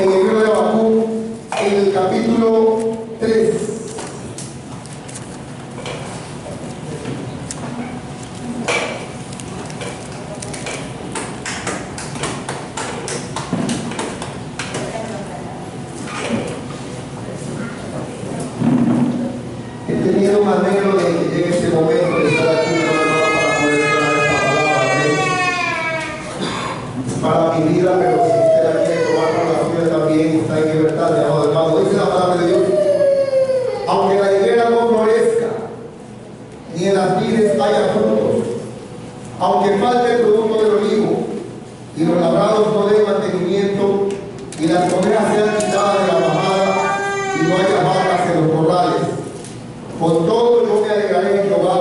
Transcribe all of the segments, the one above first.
en el libro de Habacuc, en el capítulo 3. He tenido un anhelo de que llegue ese momento de estar aquí, para poder llevar esta palabra, para mi vida, pero si usted la quiere tomar para la suya también, está en libertad, mi amado hermano. Dice la palabra de Dios: aunque la higuera no florezca, ni en las vides haya frutos, aunque falte el producto del olivo, y los labrados no den mantenimiento, y las ovejas sean quitadas de la majada, y no haya vacas en los corrales, con todo yo me alegraré en Jehová,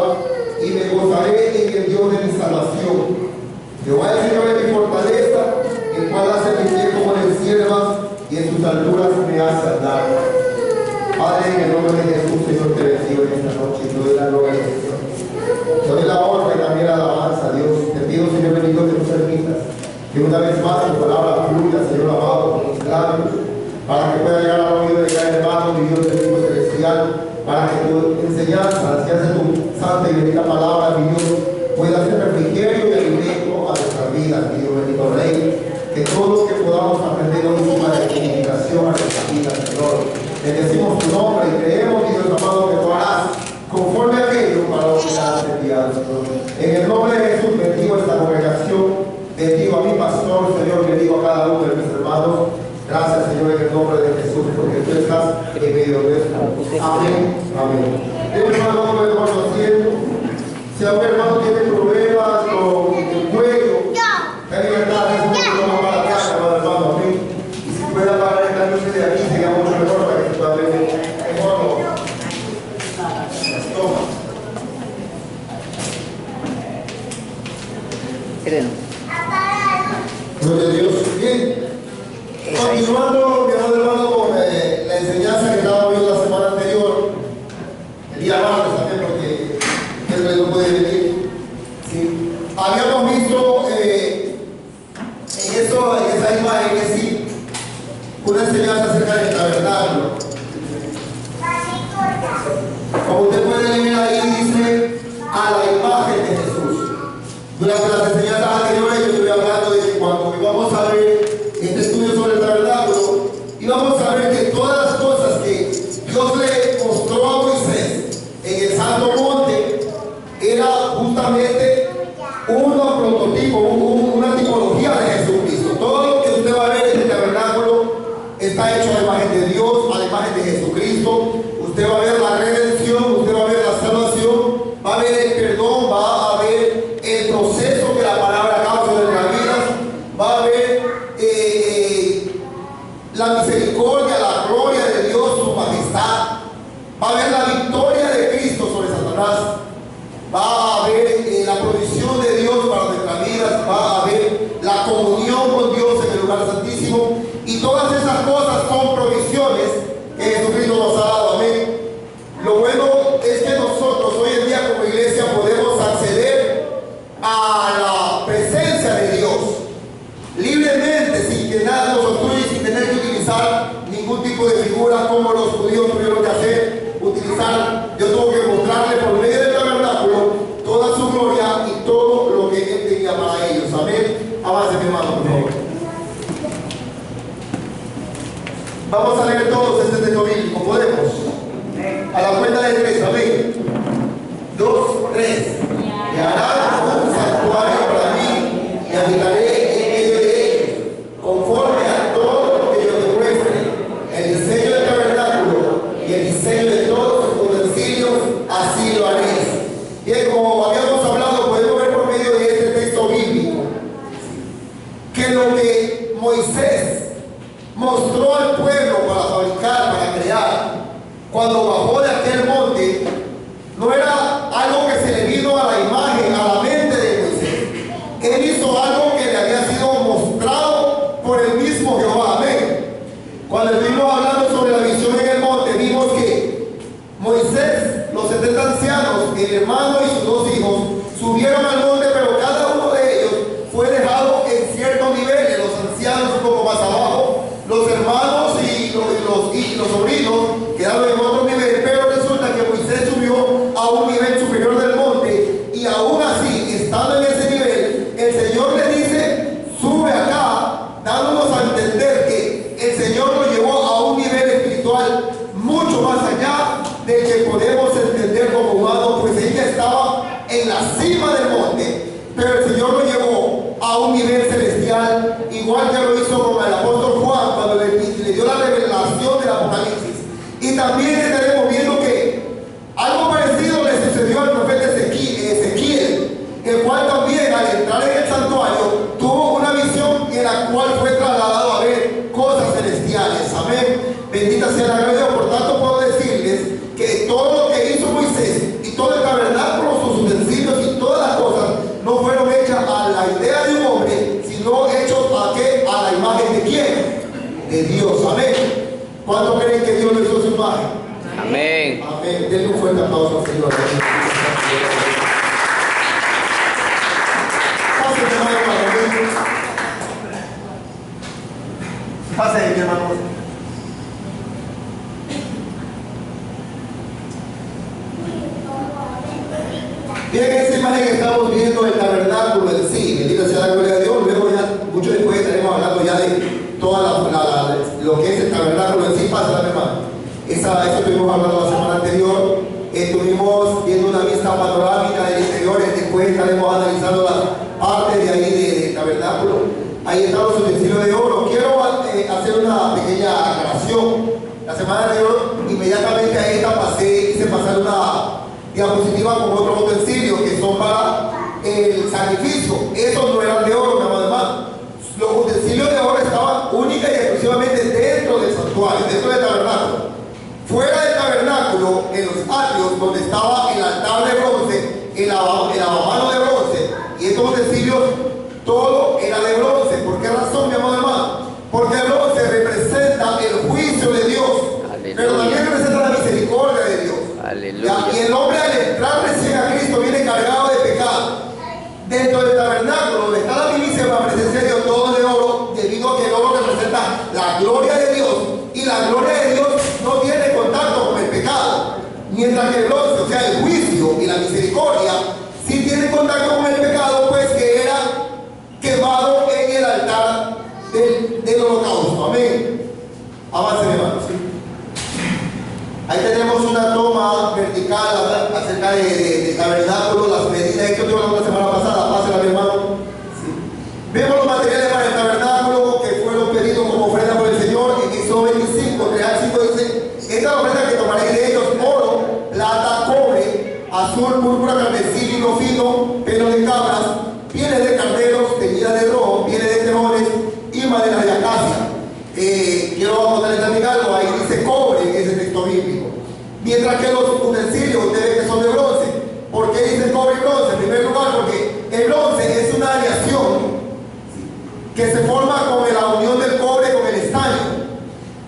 y me gozaré en el Dios de mi salvación. Jehová el Señor es mi fortaleza, el cual hace mi pie como de siervas, y en sus alturas me hace andar. Padre, en el nombre de Jesús, Señor, te bendigo en esta noche, y te doy la gloria al Señor. Te doy la honra y también la alabanza, Dios. Te pido, Señor bendito, que tú permitas que una vez más tu palabra fluya, Señor amado, por mis labios, para que pueda llegar al oído de cada hermano, mi Dios bendito celestial, para que tu enseñanza, si hace tu santa y bendita palabra, mi Dios, pueda ser refrigerio y alimento a nuestras vidas, mi Dios bendito Rey. Que todos los que podamos aprender hoy suma de edificación a nuestras vidas, Señor. Bendecimos tu nombre y creemos, mi Dios amado, que tú harás conforme a aquello para lo que has enviado, Señor. En el nombre de Jesús bendigo esta congregación, bendigo a mi pastor, Señor, bendigo a cada uno de mis hermanos. Gracias, Señor, en el nombre de Jesús, porque tú estás en medio nuestro. Amén, amén. El hermano no me conociendo. Si algún hermano tiene problemas con el cuello, hay libertad de eso, no va para acá, hermano, amén. Y si puede apagar el cambio de aquí, sería mucho mejor para que se pueda ver mejor. Toma. Gloria a Dios. Bien. Continuando, mi amado hermano, con la enseñanza que estaba viendo la semana anterior, el día martes también, porque el rey no puede venir. ¿Sí? Habíamos visto en esa imagen que sí, una enseñanza acerca del tabernáculo. Como usted puede leer ahí, dice a la imagen de Jesús. Durante las enseñanzas anteriores yo estuve hablando de que cuando íbamos a ver este estudio sobre el tabernáculo, íbamos a ver que todas las cosas que Dios le mostró a Moisés en el Santo Monte era justamente un prototipo, una tipología de Jesucristo. Todo lo que usted va a ver en el tabernáculo está hecho a la imagen de Dios, a la imagen de Jesucristo. Usted va a ver la redención, usted va a ver la salvación, va a ver el perdón, va a ver el proceso que la palabra causa en nuestras vidas, va a ver la misericordia, la gloria de Dios, su majestad, va a ver la victoria de Cristo sobre Satanás, va a ver la provisión de Dios para nuestras vidas, va a ver la comunión con Dios en el lugar santísimo, y todas esas cosas son provisiones que Jesucristo nos ha dado. Amén. Lo bueno es que nosotros hoy en día como iglesia podemos acceder a la presencia de Dios libremente, sin que nada nos obstruya, sin tener que utilizar ningún tipo de figura como los judíos tuvieron que hacer. Yo tuve que mostrarle por medio del tabernáculo toda su gloria y todo lo que Él tenía para ellos. Amén. Avance, mi hermano, por favor. Vamos a leer todos este texto bíblico. ¿Podemos? A la cuenta de 3. Amén. 2, 3. Y harán un santuario para mí y habitaré en medio de ellos, conforme a todo lo que yo te muestre. El diseño del tabernáculo y el diseño de todos sus utensilios, así lo haréis. Bien, como habíamos hablado, podemos ver por medio de este texto bíblico que lo que Moisés mostró al pueblo para fabricar, para crear, un nivel celestial, igual que lo hizo con el apóstol Juan cuando le dio la revelación del Apocalipsis. Y también estaremos viendo que algo parecido le sucedió al profeta Ezequiel, el cual también al entrar en el santuario tuvo una visión en la cual fue trasladado a ver cosas celestiales. Amén. Bendita sea la gloria de Dios. Por tanto puedo decirles que todo lo que hizo Moisés y todo el tabernáculo, sus utensilios y todas las cosas no fueron hechas a la idea de un hombre, sino hechos a qué? A la imagen de quién? De Dios. Amén. ¿Cuánto creen que Dios lo hizo su imagen? Amén. Amén. Denle un fuerte aplauso al Señor. Pase, mi hermano. Bien, en esta imagen estamos viendo el tabernáculo en sí. Bendita sea la gloria de Dios. Luego ya, mucho después estaremos hablando ya de toda lo que es el tabernáculo en sí. Pasa, mi hermano. Eso estuvimos hablando la semana anterior. Estuvimos viendo una vista panorámica del interior. Después estaremos analizando las partes de ahí del tabernáculo. Ahí están los utensilios de oro. Quiero hacer una pequeña aclaración. La semana anterior, inmediatamente a esta hice pasar una diapositiva con otros utensilios que son para el sacrificio. Esos no eran de oro, mi amado hermano. Los utensilios de oro estaban única y exclusivamente dentro del santuario, dentro del tabernáculo. Fuera del tabernáculo, en los atrios, donde estaba el altar de bronce, el lavamanos de bronce, y estos utensilios, todo era de bronce. ¿Por qué razón, mi amado hermano? Porque el bronce representa el juicio de Dios. Aleluya. Pero también representa la misericordia de Dios. Aleluya. Y el hombre al entrar recién a Cristo viene cargado de pecado. Dentro del tabernáculo, donde está la vivísima presencia de Dios, todo de oro, debido a que el oro representa la gloria de Dios, y la gloria de Dios no tiene contacto con el pecado, mientras que el bronce, o sea, el juicio y la misericordia, sí tiene contacto con el pecado, pues que era quemado en el altar del holocausto. Amén. Avance, mi hermano. ¿Sí? Ahí tenemos una toma vertical acerca del tabernáculo, las medidas. Esto tuvimos la semana pasada. Pásela, mi hermano. ¿Sí? Vemos los materiales para el tabernáculo que fueron pedidos como ofrenda por el Señor. En Éxodo 25, Real 5 dice: esta ofrenda que tomaréis de ellos: oro, plata, cobre, azul, púrpura, carmesí, lino fino, pelo de cabras, pieles de carneros, teñidas de rojo, pieles de tejones y madera de acacia. Quiero contarles también algo. Ahí dice cobre en ese texto bíblico, mientras que los utensilios ustedes que son de bronce. ¿Por qué dice cobre y bronce? En primer lugar, porque el bronce es una aleación que se forma con la unión del cobre con el estaño.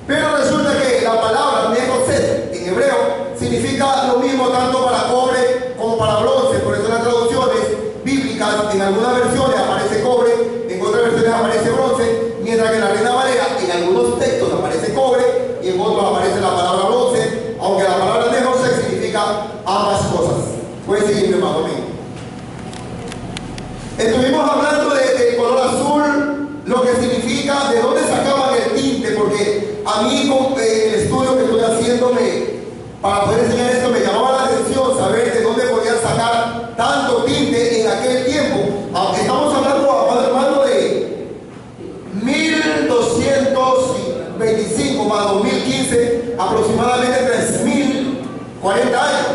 Pero resulta que la palabra negoset en hebreo significa lo mismo tanto para cobre como para bronce. Por eso en las traducciones bíblicas, en algunas versiones aparece cobre, en otras versiones aparece bronce, mientras que en la Reina Valera en algunos textos aparece cobre y en otros aparece la palabra bronce, aunque la palabra negoset significa ambas cosas. Puede seguir, mi hermano. Estuvimos hablando del color azul, lo que significa, de dónde sacaban el tinte, porque a mí con el estudio que estoy haciéndome para poder enseñar esto me llamaba la atención saber de dónde podían sacar tanto tinte en aquel tiempo. Estamos hablando, hermano, de 1225 más 2015, aproximadamente 3040 años.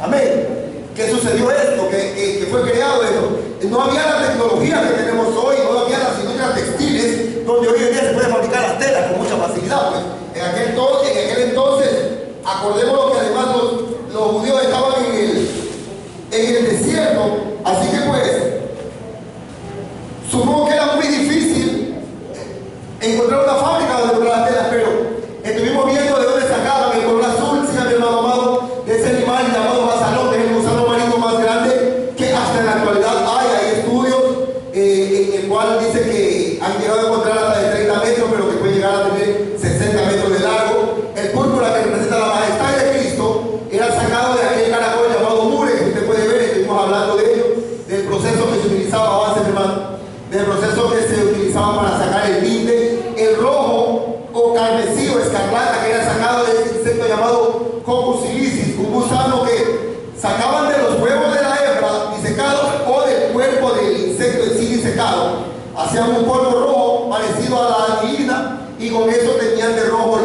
Amén. ¿Qué sucedió esto? Que fue creado esto. No había la tecnología que tenemos hoy, no había las industrias textiles donde hoy en día se puede fabricar las telas con mucha facilidad. Pues. En aquel entonces, acordémonos que además los judíos estaban en el desierto, así que pues supongo que era muy difícil encontrar una fábrica donde comprar las telas, pero estuvimos viendo de dónde sacaban el color azul, sí, mi hermano amado, de ese animal llamado bazalón, que es el gusano marino más grande que hasta en la actualidad hay estudios en el cual dice que han llegado a encontrar hasta de 30 metros, pero que puede llegar a tener 60 metros de largo. El púrpura, que representa la majestad de Cristo, era sacado de aquel caracol llamado mure, que usted puede ver. Estuvimos hablando de ello, del proceso que se utilizaba, avance, hermano, del proceso que se utilizaba para sacar el tinte. El rojo o carmesí o escarlata, que era sacado de este insecto llamado Coccus silicis, un gusano que sacaban de los huevos de la hembra disecados o del cuerpo del insecto en sí disecado, hacían un polvo rojo parecido a la anilina, y con eso tenían de rojo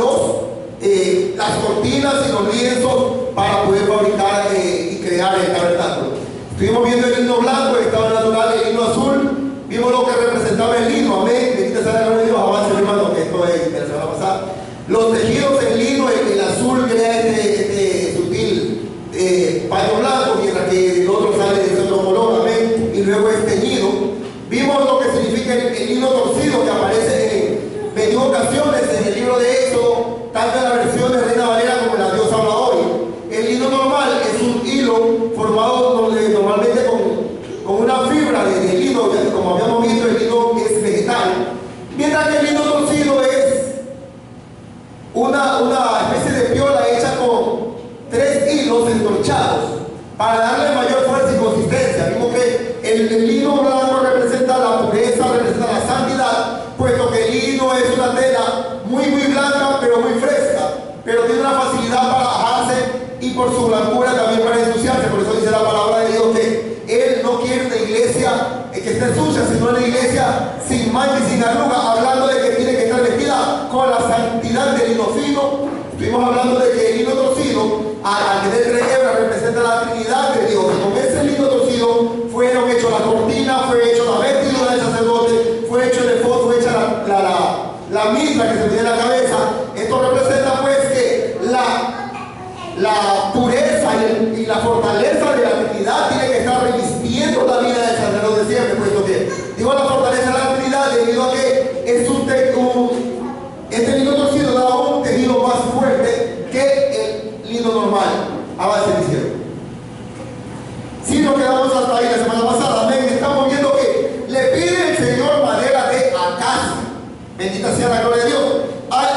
las cortinas y los lienzos para poder fabricar y crear el tabernáculo. Estuvimos viendo el lino blanco, el estado natural, el lino azul, vimos lo que representaba el lino, amén, bendita sea la gloria de Dios, avance mi hermano, que esto es de la semana pasada. Los tejidos en lino, el azul crea este sutil paño blanco, mientras que el otro sale de ese otro color, amén, y luego es teñido. Vimos lo que significa el lino torcido, que aparece en 21 ocasiones en el libro de Éxodo, tanto en la versión de Reina Valera como en la Dios habla hoy. El lino normal es un hilo formado normalmente con una fibra de lino, como habíamos visto, el lino es vegetal, mientras que el lino torcido es una especie de piola hecha con 3 hilos entorchados para darle mayor fuerza y consistencia. Vimos que el lino blanco representa la pureza, representa la santidad, puesto que el lino es una tela muy blanca pero muy fresca, pero tiene una facilidad para bajarse y por su blancura también para ensuciarse. Por eso dice la palabra de Dios que Él no quiere una iglesia que esté sucia, sino una iglesia sin mancha y sin arruga, hablando de que tiene que estar vestida con la santidad del lino fino. Estuvimos hablando de que el lino torcido, al tener 3 hebras, representa la Trinidad de Dios. Con ese lino torcido fueron hechos la cortina, fue hecho la vestidura del sacerdote, fue hecho el efod, fue hecha la mitra que se tenía en la cabeza. Esto representa pues que la pureza y la fortaleza de la Trinidad tiene que estar revistiendo la vida del sacerdote siempre, puesto que digo la fortaleza de la Trinidad debido a que es este lino torcido da un tejido más fuerte que el lino normal. Avance mi cielo. Si nos quedamos hasta ahí la semana pasada, amén, estamos viendo que le pide el Señor madera de acacia. Bendita sea la gloria de Dios.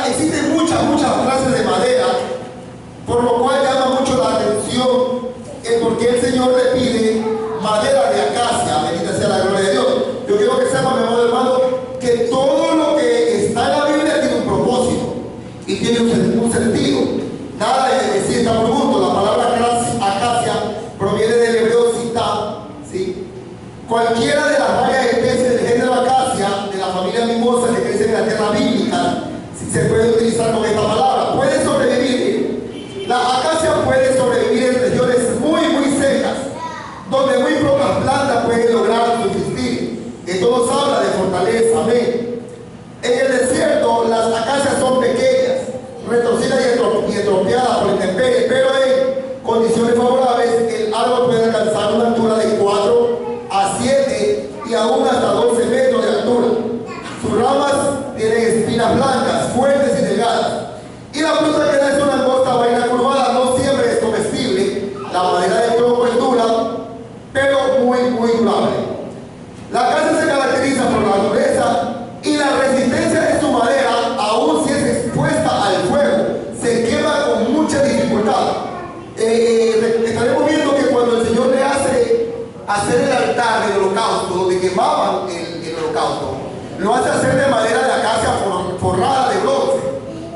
Existen muchas clases de madera, por lo cual llama mucho la atención el por qué el Señor le pide madera de acacia. Bendita sea la gloria de Dios. Yo quiero que sepa, mi amado hermano, que todo lo que está en la Biblia tiene un propósito y tiene un sentido. Nada de decir está por gusto. La palabra acacia proviene del hebreo sitá, ¿sí? Cualquiera de las varias especies del género acacia, de la familia mimosa que crece en la tierra bíblica, se puede utilizar con esta palabra. Puede sobrevivir. La acacia puede sobrevivir en regiones muy secas, donde muy pocas plantas pueden lograr subsistir. Esto nos habla de fortaleza, amén. En el desierto las acacias son pequeñas, retorcidas y estropeadas por intemperie, pero en condiciones favorables el árbol puede alcanzar una altura de 4 a 7 y aún hasta 12 metros de altura. Sus ramas tienen espinas blancas, fuertes y delgadas, y la fruta que da es una angosta vaina curvada. No siempre es comestible. La madera del tronco es dura, pero muy durable. La acacia se caracteriza por la dureza y la resistencia de su madera, aun si es expuesta al fuego, se quema con mucha dificultad. Estaremos viendo que cuando el Señor le hace hacer el altar del holocausto, donde quemaban el holocausto, lo hace hacer de madera de acacia forrada de bronce.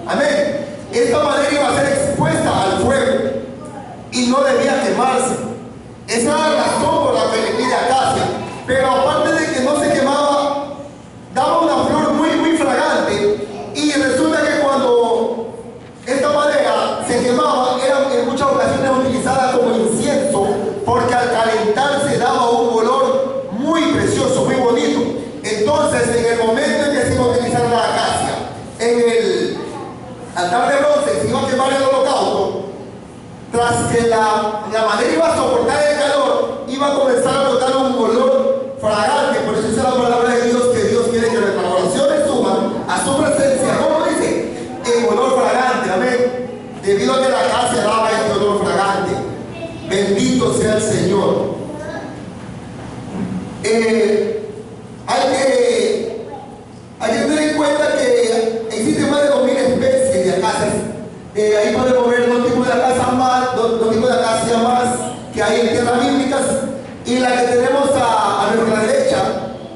Amén. Esta madera iba a ser expuesta al fuego y no debía quemarse. Esa es la razón por la que le pide acacia. Pero aparte de que no se quemaba, daba una flor muy fragante, y resulta que cuando esta madera se quemaba era en muchas ocasiones utilizada como incienso, porque al calentarse daba un olor muy precioso, muy bonito. Entonces, en el momento en que se iba a utilizar la acacia en el altar de bronce, se iba a quemar el holocausto, tras que la madera iba a soportar el calor, iba a comenzar a botar un olor fragante. Por eso dice la palabra de Dios que Dios quiere que nuestras oraciones suban a su presencia. ¿Cómo dice? En olor fragante, amén. Debido a que la acacia daba este olor fragante. Bendito sea el Señor. Hay que tener en cuenta que existen más de 2000 especies de acacias. Ahí podemos ver dos tipos de acacia más que hay en tierras bíblicas, y la que tenemos a nuestra derecha,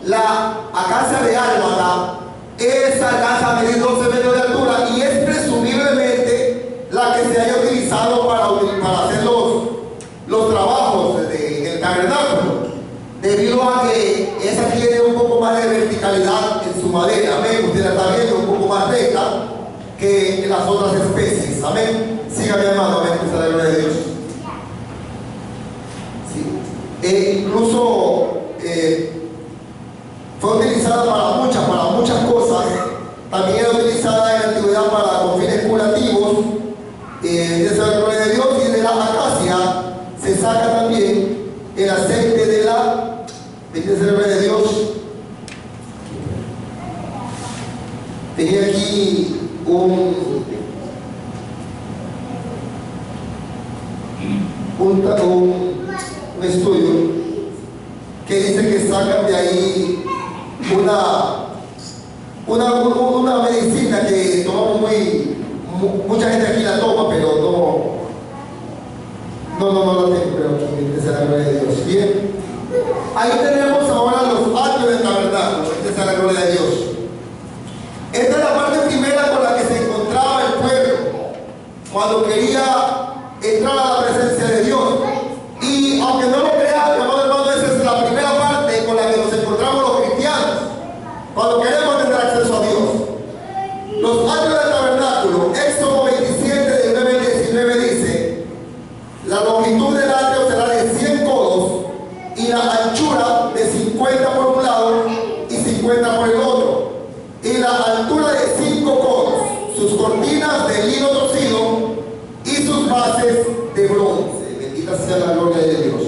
la acacia de Álvada. Esa acacia mide 12 metros de altura y es presumiblemente la que se haya utilizado para hacer los trabajos del tabernáculo, debido a que esa tiene un poco más de verticalidad verticalidad en su madera. Amén. Usted la está viendo un poco más recta que en las otras especies. Amén. Siga mi hermano. Amén. Que sea la gloria de Dios. Sí. Incluso fue utilizada para muchas cosas. También era utilizada en la antigüedad con fines curativos. De la gloria de Dios. Y de la acacia se saca también el aceite de la gloria de Dios. Tenía aquí un estudio que dice que sacan de ahí una medicina que tomamos mucha gente aquí la toma, pero no la tengo, pero aquí dice la gloria de Dios. Bien, ahí tenemos ahora los atrios del tabernáculo, dice la gloria de Dios. Esta es la parte primera con la que se encontraba el pueblo cuando quería entrar a la presencia de Dios. Y aunque no lo crean, mi amado hermano, esa es la primera parte con la que nos encontramos los cristianos cuando queremos tener acceso a Dios. Los atrios del tabernáculo, Éxodo 27, del 9 al 19 dice: la longitud del atrio será de 100 codos y la anchura de 50 por un lado y 50 por el otro, y la altura de 5 codos, sus cortinas de lino torcido y sus bases de bronce. Bendita sea la gloria de Dios.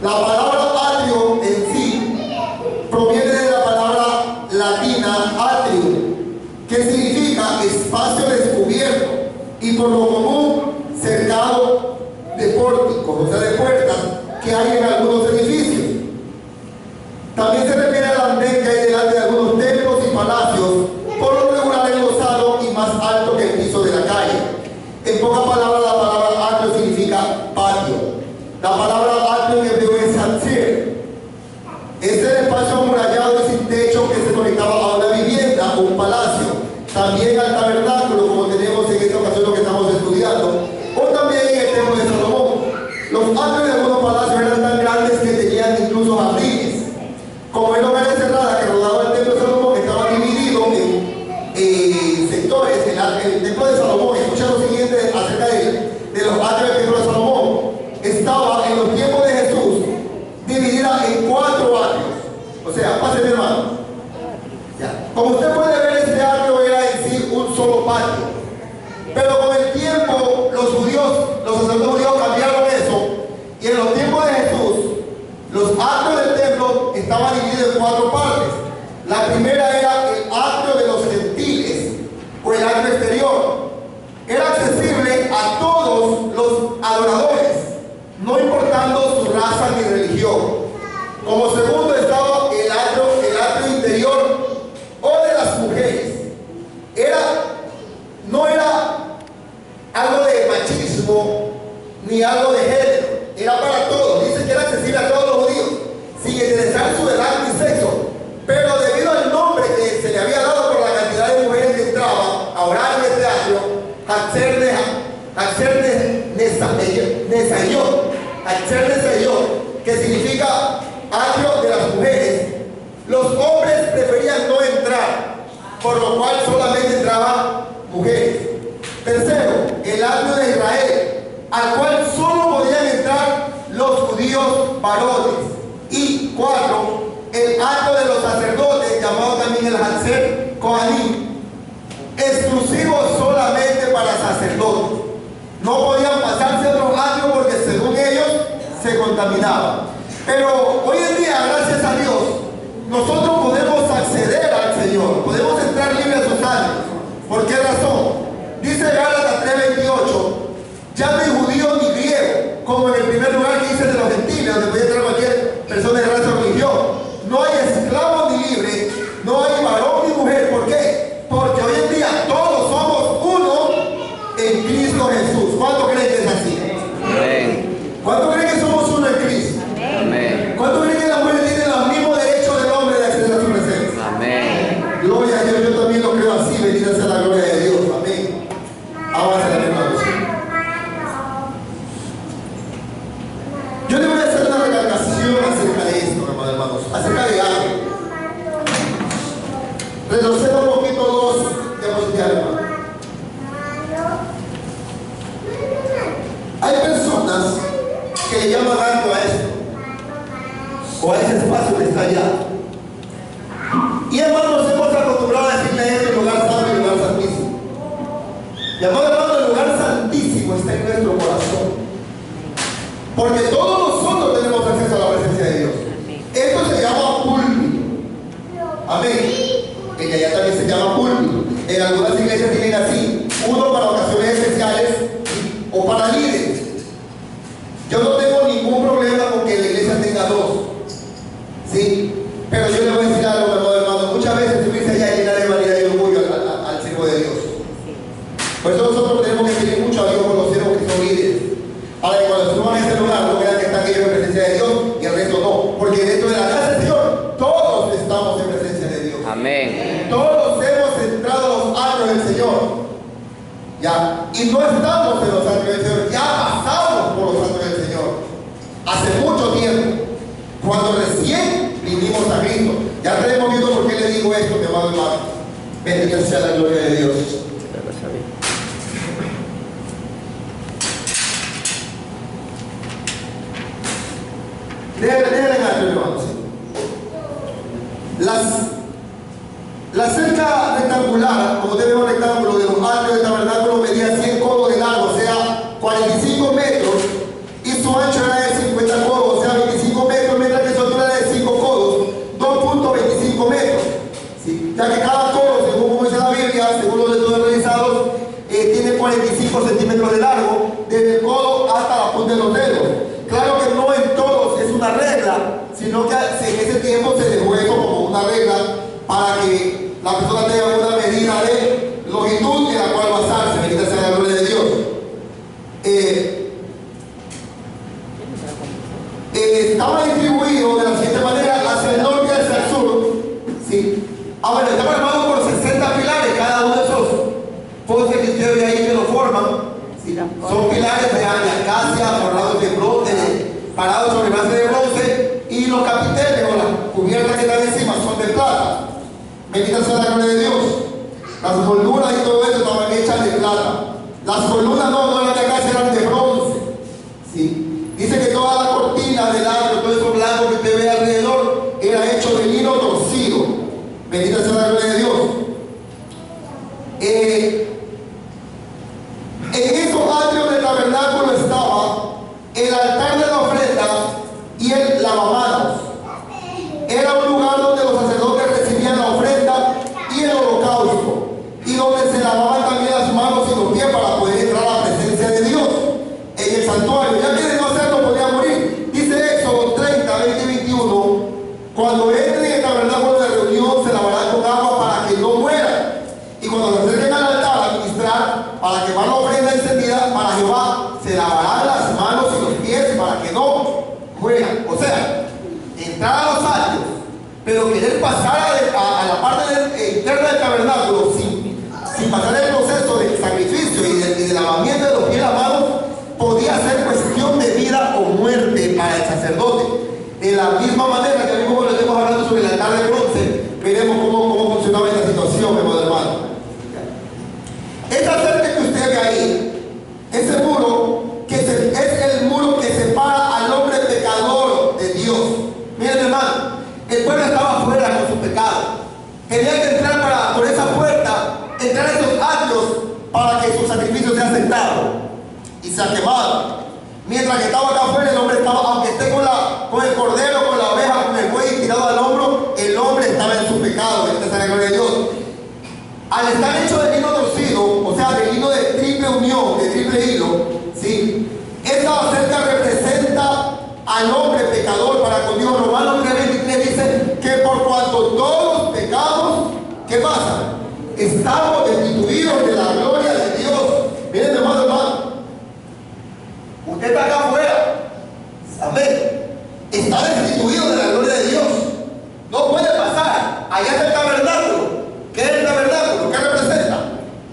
La palabra atrio en sí proviene de la palabra latina atrium, que significa espacio descubierto y por lo común cercado de pórticos, o sea, de puertas que hay en algunos edificios. También se refiere al andén que hay delante de algunos templos y palacios, por lo regular enlosado y más alto que el piso de la calle. En pocas palabras, la palabra atrio significa patio. La palabra atrio en hebreo es hatzir. Es el espacio amurallado y sin techo que se conectaba a una vivienda o un palacio. También al tabernáculo, como tenemos en esta ocasión lo que estamos estudiando, o también en el templo de Salomón. Los atrios de algunos palacios eran tan grandes que tenían incluso jardines. Como en hogares cerradas que rodaba el templo de Salomón, estaba dividido en sectores. El templo de Salomón, escucha lo siguiente acerca de los atrios del templo de Salomón. Estaba en los tiempos de Jesús dividida en 4 atrios. O sea, pase mi hermano. Ya. Como usted puede ver, este atrio era en sí un solo patio. Pero con el tiempo los sacerdotes judíos cambiaron eso. Y en los tiempos de Jesús, los atrios del templo estaban divididos en 4 partes. La primera era el atrio de los gentiles, o el atrio exterior. Era accesible a todos los adoradores, no importando su raza ni religión. Como segundo estaba el atrio interior, o de las mujeres. No era algo de machismo ni algo de género, era para todos. Dice que era accesible a todos los judíos, sin interesar su edad ni sexo, pero debido al nombre que se le había dado por la cantidad de mujeres que entraban a orar en este atrio, Nesayot, que significa atrio de las mujeres, los hombres preferían no entrar, por lo cual solamente entraban mujeres. Tercero, el atrio de Israel, al cual solo podían entrar los judíos varones. Y 4, el atrio de los sacerdotes, llamado también el Hatzer Kohanim, exclusivo solamente para sacerdotes. No podían pasarse a otro atrio porque según ellos se contaminaban. Pero hoy en día, gracias a Dios, nosotros podemos acceder al Señor, podemos entrar libres a sus atrios. ¿Por qué razón? Dice Gálatas 3:28, ya no hay judío ni griego, como en el primer lugar que dice de los gentiles, donde puede entrar cualquier persona de raza o religión. No hay esclavo ni libre, no hay varón ni mujer. ¿Por qué? Porque hoy en día todos somos uno en Cristo Jesús. ¿Cuánto creen que es así? Amén. ¿Cuánto creen que somos uno en Cristo? Amén. ¿Cuánto creen que la mujer tiene los mismos derechos del hombre de acceder a su presencia? Amén. Gloria a Dios, yo también lo creo así. Bendita sea la gloria de Dios. Amén. Ahora se la hermanos. Yo le voy a hacer una recalcación. o a ese espacio que está allá. Y hermanos, nos hemos acostumbrado a decirle a este lugar santo y lugar santísimo. Y amado hermano, el lugar santísimo está en nuestro corazón. Porque todos nosotros tenemos acceso a la presencia de Dios. Esto se llama púlpito. Amén. Que allá también se llama púlpito. En algunas iglesias tienen así, uno para ocasiones especiales o para líderes. Yo no tengo ningún problema con que la iglesia tenga dos. ¿Sí? Pero yo le voy a decir algo, amado hermano. Muchas veces subirse allá y llenar de vanidad y orgullo al siervo de Dios. Por eso nosotros tenemos que pedir mucho a Dios por los siervos que son líderes. Para que cuando suban a ese lugar no vean que están ellos en presencia de Dios y el resto no. Porque dentro de la casa del Señor todos estamos en presencia de Dios. Amén. Todos hemos entrado a los años del Señor. Ya. Y no estamos en los años del Señor. Ya pasamos por los años del Señor. Hace mucho tiempo. Cuando recién vinimos a Cristo. Ya tenemos visto por qué le digo esto, mi amado hermano. Bendita sea la gloria de Dios. Déjenme algo, hermanos. La cerca rectangular, como ustedes ven un rectángulo de los atrios del tabernáculo, medía 100 codos de largo, o sea, 45 metros, y su ancho era de 50 codos, o sea, 25 metros, mientras que su altura era de 5 codos, 2.25 metros. ¿Sí? Ya que cada codo, según como dice la Biblia, según los estudios realizados, tiene 45 centímetros de largo, desde el codo hasta la punta de los dedos. Claro que no en todos es una regla, sino que en ese tiempo se dejó eso como una regla para que la persona tenga una medida de longitud en la cual basarse. Bendita sea la gloria de Dios. Estaba distribuido de la siguiente manera hacia el norte y hacia el sur. ¿Sí? Bueno, está formado por 60 pilares, cada uno de esos postes que usted ve ahí que lo forman. ¿Sí? Son pilares de acacia forrados de bronce, parados sobre base de bronce, y los capiteles o las cubiertas que están encima son de plata. Bendita sea la gloria de Dios. Las columnas y todo eso estaban hechas de plata. Las columnas no eran de acacia, eran de bronce. ¿Sí? Dice que toda la cortina del atrio, todo eso blanco que usted ve alrededor, era hecho de lino torcido. Bendita sea la gloria de Dios. En esos atrios del tabernáculo estaba el altar de la ofrenda y el lavamanos. Era un lugar donde los sacerdotes recibían la ofrenda y el holocausto, y donde se lavaban también las manos y los pies para poder entrar a la presencia de Dios en el santuario. Ya que de no hacerlo podía morir. Dice Éxodo 30, 20 y 21: cuando entren en el tabernáculo de reunión se lavarán con agua para que no mueran, y cuando se acerquen al altar a ministrar para quemar la ofrenda encendida para Jehová, se lavarán las manos y los pies para que no mueran. O sea, entrar a los atrios, pero querer pasar a la parte interna del tabernáculo sin pasar el proceso de sacrificio y de lavamiento de los pies y las manos, podía ser cuestión de vida o muerte para el sacerdote. De la misma manera que mismo cuando estemos hablando sobre el altar de bronce, veremos cómo funcionaba esta situación, mi amado hermano. Esta cerca que usted ve ahí, ese muro, es el muro que separa al hombre pecador de Dios. Miren, hermano, el pueblo estaba afuera con su pecado. Tenía que entrar por esa puerta, entrar a esos atrios para que su sacrificio sea aceptado y sea quemado. Mientras que estaba acá afuera, el hombre estaba, aunque esté con el cordero, con la oveja, con el buey tirado al hombro, el hombre estaba en su pecado. Bendita sea la gloria de Dios. Al estar hecho de lino torcido, o sea, de lino de triple unión, de triple hilo, ¿sí? Esta cerca representa al hombre pecador para con Dios. Romanos 3:23 dice que por cuanto todos pecamos, ¿qué pasa? Estamos destituidos de la gloria de Dios. Miren, hermano, usted está acá afuera, amén, está destituido de la gloria de Dios, no puede pasar. Allá está el tabernáculo. ¿Qué es el tabernáculo? ¿Qué representa?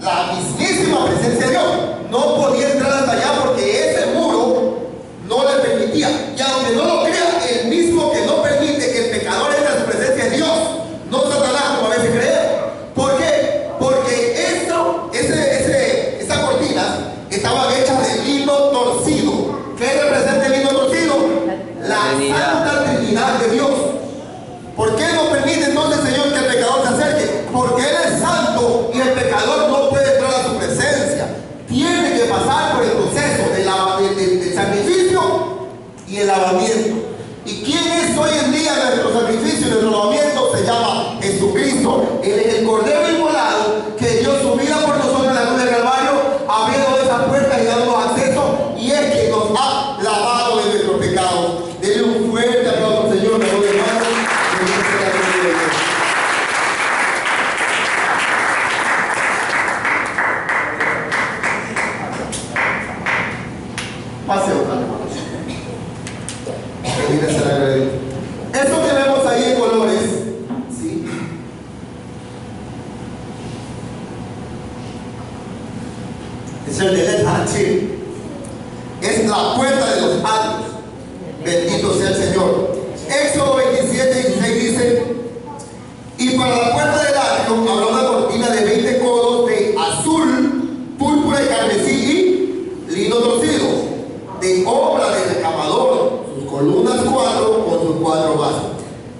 La mismísima presencia de Dios. No podía entrar hasta allá porque ese muro no le permitía. Y aunque no lo crea, el mismo que no permite que el pecador entre a su presencia es Dios, no Satanás, como a veces creemos. ¿Por qué? Porque esas cortinas estaban hechas de lino torcido. ¿Qué representa el lino torcido? La Santa Trinidad de Dios. Él es el Cordero inmolado que dio su vida por nosotros en la cruz del Calvario, abriendo esas puertas y dándonos acceso, y es que nos ha lavado de nuestros pecados. Denle un fuerte aplauso al Señor, hermanos. Pase otra, hermanos. Bendita sea la gloria de Dios. Eso que vemos ahí en colores, ¿sí? Es el de Led Hachir. Es la puerta de los años. Bendito sea el Señor. Éxodo 27:16 dice: y para la puerta del atrio habrá una cortina de 20 codos de azul, púrpura y carmesí y lino torcido, de obra del recamador, sus columnas 4 con sus 4 bases.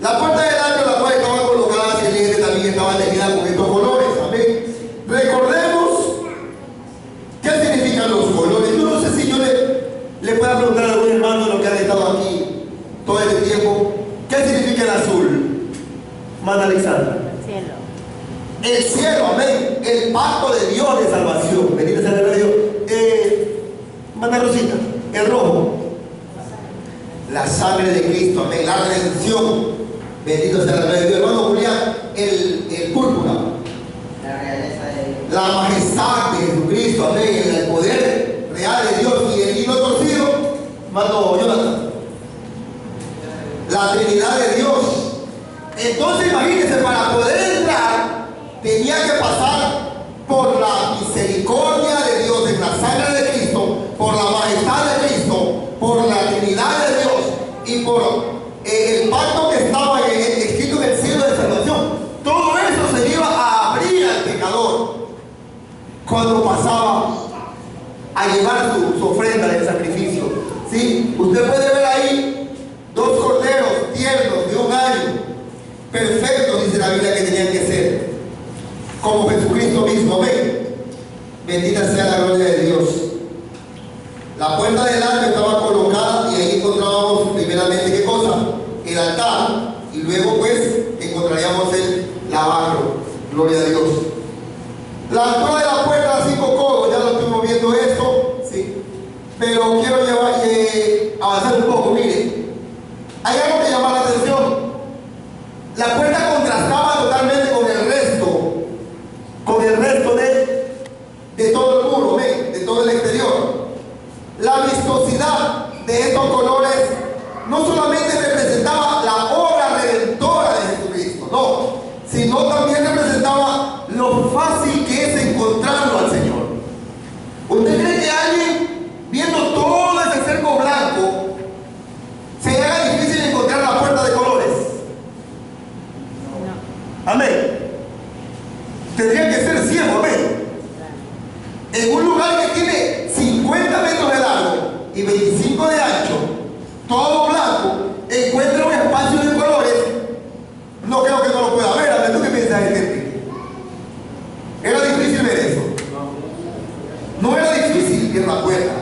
La puerta del atrio, la cual estaba colocada hacia el este, también estaba teñida con estos colores. Amén. Recordemos qué significan los colores. Yo no sé si yo le pueda preguntar a algún hermano de los que han estado aquí todo este tiempo, ¿qué significa el azul? Mana Alexandra. Cielo. El cielo, amén. El pacto de Dios de salvación. Bendito sea el nombre de Dios. Mana Rosita, el rojo. La sangre de Cristo, amén. La redención. Bendito sea el nombre de Dios. Hermano Julián, el púrpura. La realeza de Dios. La majestad de Jesucristo, amén. El poder real de Dios. Y el hilo torcido, hermano Jonathan. La Trinidad de Dios. Entonces imagínense, para poder entrar tenía que pasar por la misericordia de Dios en la sangre de Cristo, por la majestad de Cristo, por la Trinidad de Dios y por el pacto que estaba escrito en el cielo de salvación. Todo eso se iba a abrir al pecador cuando pasaba a llevar su ofrenda de sacrificio. ¿Sí? Usted puede ver ahí 2 corderos tiernos de 1 año, perfectos, dice la Biblia que tenían que ser, como Jesucristo mismo. Ven, bendita sea la gloria de Dios. La puerta del atrio estaba colocada y ahí encontrábamos primeramente ¿qué cosa? El altar, y luego pues encontraríamos el lavacro. Gloria a Dios. La altura de la puerta a 5 codos, ya lo estuvimos viendo esto, ¿sí? Pero quiero avanzar un poco. Mire, hay algo que llama la atención. La puerta contrastaba totalmente con el resto de todo el muro, de todo el exterior. La vistosidad de estos colores no solamente representaba la obra redentora de Jesucristo, no, sino también representaba lo fácil que es encontrarlo al Señor. ¿Usted cree que alguien, viendo todo ese cerco blanco, se le haga difícil encontrar la puerta de colores? Amén. Tendría que ser ciego, amén. En un lugar que tiene 50 metros de largo y 25 de ancho, todo blanco, encuentra un espacio de colores. No creo que no lo pueda ver. A ver, ¿tú qué piensas, gente? ¿Era difícil ver eso? No era difícil ver la puerta.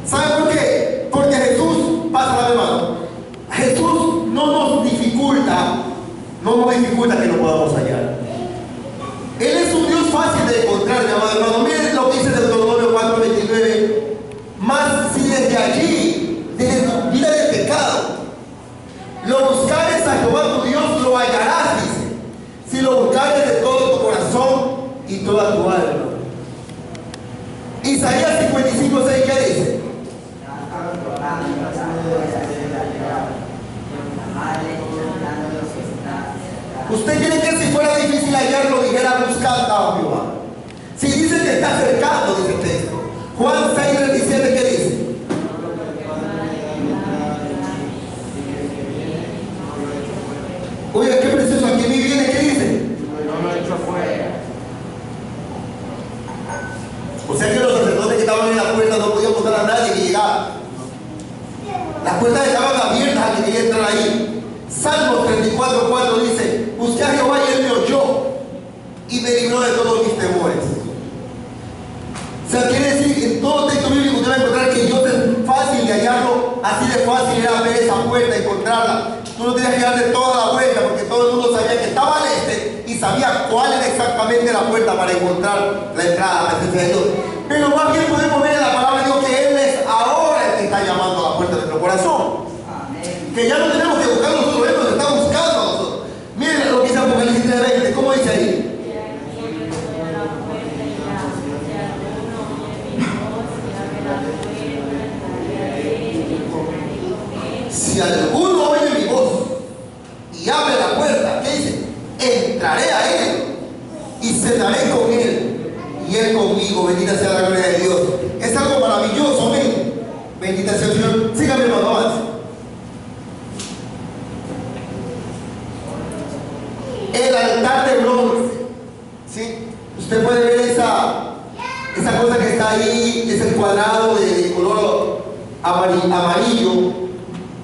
¿Sabe por qué? Porque Jesús, pasa la hermano, Jesús no nos dificulta que lo podamos hallar. Él es un Dios fácil de encontrar, mi amado hermano. Miren lo que dice Deuteronomio 4:29. Mas si desde allí, desde tu vida de pecado, lo buscares a Jehová tu Dios, lo hallarás, dice. Si lo buscares de todo tu corazón y toda tu alma. Isaías 55:6, ¿qué dice? Usted quiere que si fuera difícil hallarlo, dijera buscad a Jehová. Si dice que está cercano, dice el texto. Juan 6:37, ¿qué dice? Oye, qué precioso, aquí me viene, ¿qué dice? O sea que los sacerdotes que estaban en la puerta no podían botar a nadie que llegara. Las puertas estaban abiertas a que quería entrar ahí. Salmos 34:4 dice: busqué a Jehová y él me oyó y me libró de todos mis temores. O sea, quiere decir que en todo texto bíblico usted va a encontrar que Dios es fácil de hallarlo, así de fácil era ver esa puerta, encontrarla. Tú no tenías que darle toda la vuelta porque todo el mundo sabía que estaba al este y sabía cuál era exactamente la puerta para encontrar la entrada a la presencia de Dios. Pero más bien podemos ver en la palabra de Dios que Él es ahora el que está llamando a la puerta de nuestro corazón. Amén. Que ya no tenemos que buscar nosotros, Él nos está buscando a nosotros. Miren lo que dice Apocalipsis 3:20, ¿cómo dice ahí? Si alguno oye mi voz y abre la puerta, ¿qué dice? Entraré a él y cenaré con él y él conmigo. Bendita sea la gloria de Dios. Es algo maravilloso, amén. Bendita sea el Señor. Síganme, hermano, avance. El altar de bronce, ¿sí? Usted puede ver esa cosa que está ahí, es el cuadrado de color amarillo,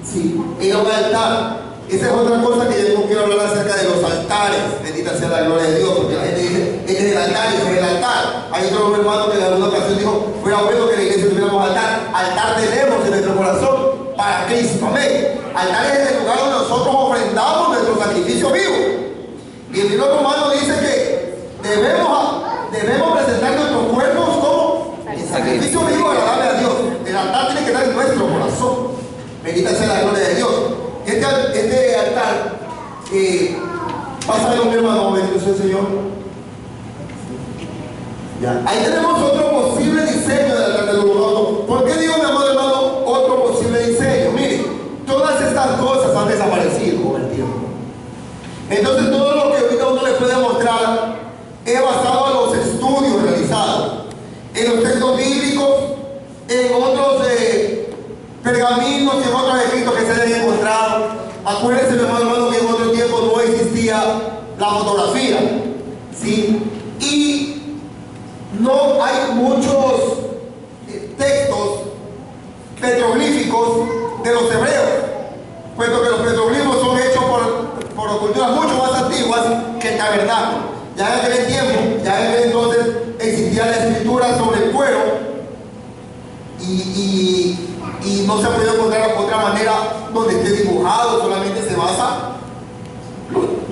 ¿sí? Era un altar. Esa es otra cosa que yo no quiero hablar acerca de los altares. Bendita sea la gloria de Dios, porque la gente dice, este es el altar, este es el altar. Hay otro hermano que en alguna ocasión dijo, fuera bueno que la iglesia tuviéramos altar. Altar tenemos en nuestro corazón para Cristo, amén. Altar es el lugar donde nosotros ofrendamos nuestro sacrificio vivo. Y el libro romano dice que debemos presentar nuestros cuerpos como sacrificio vivo agradable a Dios. El altar tiene que estar en nuestro corazón. Bendita sea la gloria de Dios. Este altar, pásale, mi hermano, bendito sea el Señor. Ya. Ahí tenemos otro posible diseño del altar del holocausto. ¿Por qué digo, mi amado hermano, otro posible diseño? Miren, todas estas cosas han desaparecido con el tiempo. Entonces todo lo que ahorita uno le puede mostrar es basado en los estudios realizados, en los textos bíblicos, en otros pergaminos y en otros escritos que se hayan encontrado. Acuérdense, mi hermano, que en otro tiempo no existía la fotografía, ¿sí? Y no hay muchos textos petroglíficos de los hebreos, puesto que los petroglifos son hechos por culturas mucho más antiguas que el tabernáculo. Ya en aquel tiempo, ya en aquel entonces existía la escritura sobre el cuero y no se ha podido encontrar otra manera donde esté dibujado. Solamente se basa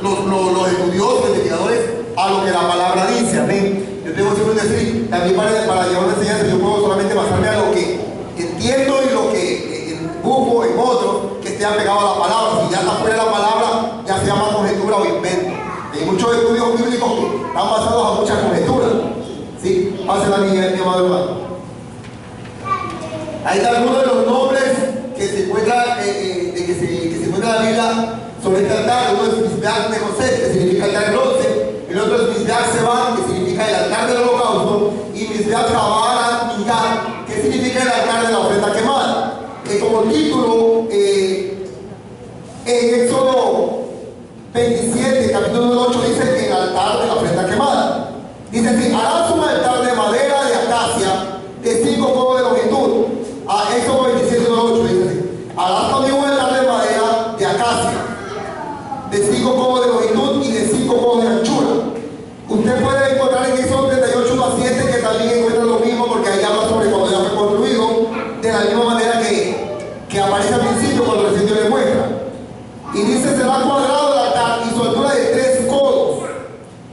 los estudiosos, los investigadores, a lo que la palabra dice, amén. Yo tengo siempre decir, también para llevar una enseñanza yo puedo solamente basarme a lo que entiendo y lo que busco en otros que esté apegado a la palabra. Si ya está fuera de la palabra, ya se llama conjetura o invento. Hay muchos estudios bíblicos que están basados a muchas conjeturas. ¿Sí? Pásenla, mi amado hermano. Ahí está algunos de los nombres que se encuentran en la Biblia sobre este altar. Uno es Mizbeach de José, que significa altar de bronce. El otro es Mizbeach Sebán, que significa el altar del holocausto. Y Mizbeach Jabara Iyá, que significa el altar de la ofrenda quemada. Como título, en Éxodo 27, capítulo 8, dice que el altar de la ofrenda quemada. Dice así: harás un altar de madera de acacia de 5 codos de longitud. Éxodo 27, 8 dice así: harás también un altar de madera de acacia de 5 codos de longitud y de 5 codos de anchura. Usted puede encontrar en Éxodo 38, 1 a 7 que también encuentra lo mismo, porque ahí habla sobre cuando ya fue construido, de la misma manera que aparece al principio cuando el Señor le muestra. Y dice: será cuadrado el altar y su altura de 3 codos,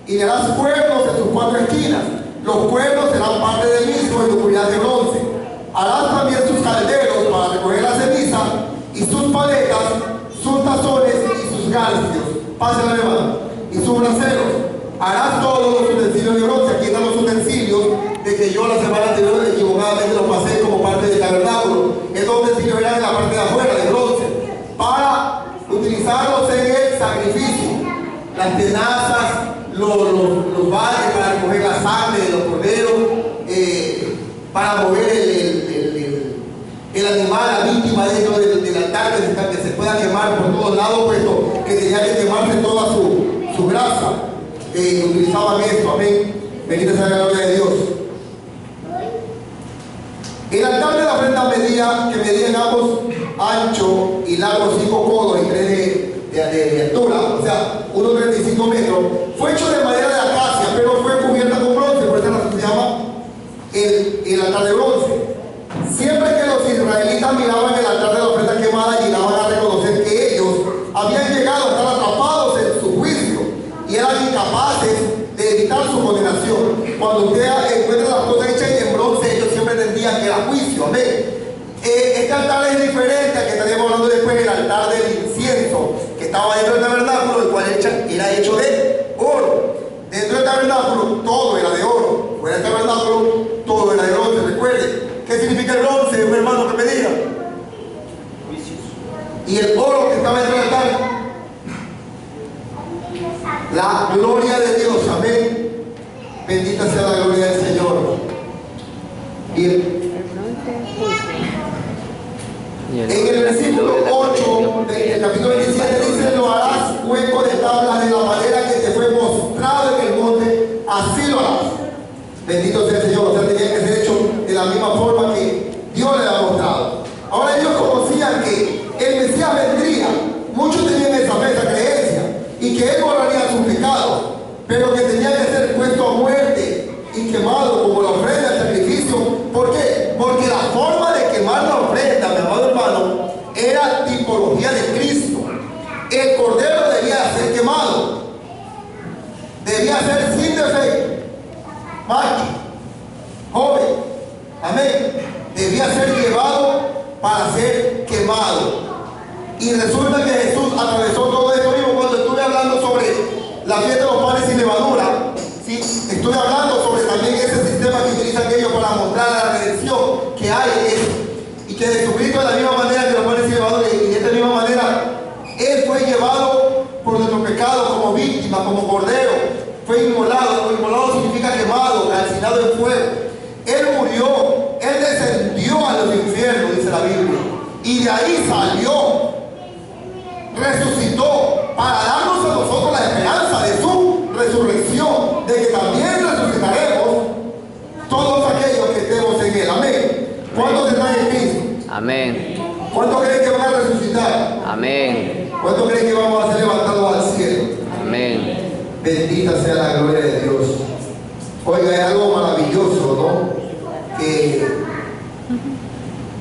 y le harás cuernos en sus 4 esquinas. Los cuernos serán parte del mismo en oscuridad de bronce. Harás también sus calderos para recoger la ceniza, y sus paletas, sus tazones y sus garfios. Pásenla, hermano. Y sus braseros. Harás todos los utensilios de bronce. Aquí están los utensilios de que yo la semana anterior equivocadamente los pasé como parte del tabernáculo. Estos utensilios eran en la parte de afuera, de bronce, para utilizarlos en el sacrificio. Las tenazas, los baldes para recoger la sangre de los corderos, para mover el animal, la víctima dentro del altar, que se pueda quemar por todos lados, puesto que tenía que quemarse toda su grasa. Utilizaban esto, amén. Bendita sea la gloria de Dios. El altar de la ofrenda medía en ambos ancho y largo 5 codos y 3 de altura, o sea, 1,35 metros. Fue hecho de madera de acacia, pero fue cubierta con bronce, por eso se llama el altar de bronce. Siempre que los israelitas miraban el altar de la ofrenda quemada, llegaban a reconocer que ellos habían llegado a estar atrapados en su juicio y eran incapaces altar es diferente al que estaríamos hablando después, el altar del incienso, que estaba dentro del tabernáculo, el cual era hecho de oro. Dentro del tabernáculo todo era de oro. Fuera del tabernáculo todo era de bronce. Recuerde, ¿qué significa el bronce? Un hermano que me diga. Y el oro que estaba dentro del altar, la gloria de Dios. Amén. Bendita sea la gloria del Señor. Bien. En el versículo 8 del capítulo 27 dice: lo harás hueco de tablas de la manera que te fue mostrado en el monte, así lo harás. Bendito sea el Señor. O sea, tenía que ser hecho de la misma forma que Dios le ha mostrado. Ahora ellos conocían que el Mesías vendría. Muchos tenían esa fe, esa creencia, y que Él borraría sus pecados, pero que tenía que ser puesto a muerte y quemado como la ofrenda, el sacrificio. ¿Por qué? Porque la forma de quemar la ofrenda, mi amado hermano, era tipología de Cristo. El cordero debía ser quemado, debía ser sin defecto, macho, joven, amén, debía ser llevado para ser quemado. Y resulta que Jesús atravesó todo esto mismo cuando estuve hablando sobre la fiesta de los panes sin levadura. ¿Sí? Estoy hablando sobre también ese sistema que utilizan ellos para mostrar la redención que hay y que Jesucristo de la misma manera que los panes sin levadura, y de esta misma manera Él fue llevado por nuestros pecados como víctima, como cordero, fue inmolado. Inmolado significa quemado, calcinado en fuego. Él murió, Él descendió a los infiernos, dice la Biblia, y de ahí salió, resucitó para darnos a nosotros la esperanza de su resurrección, de que también resucitaremos todos aquellos que estemos en Él. Amén. ¿Cuántos están en Cristo? Amén. ¿Cuántos creen que van a resucitar? Amén. ¿Cuántos creen que vamos a ser levantados al cielo? Amén. Bendita sea la gloria de Dios. Oiga, es algo maravilloso, ¿no? Que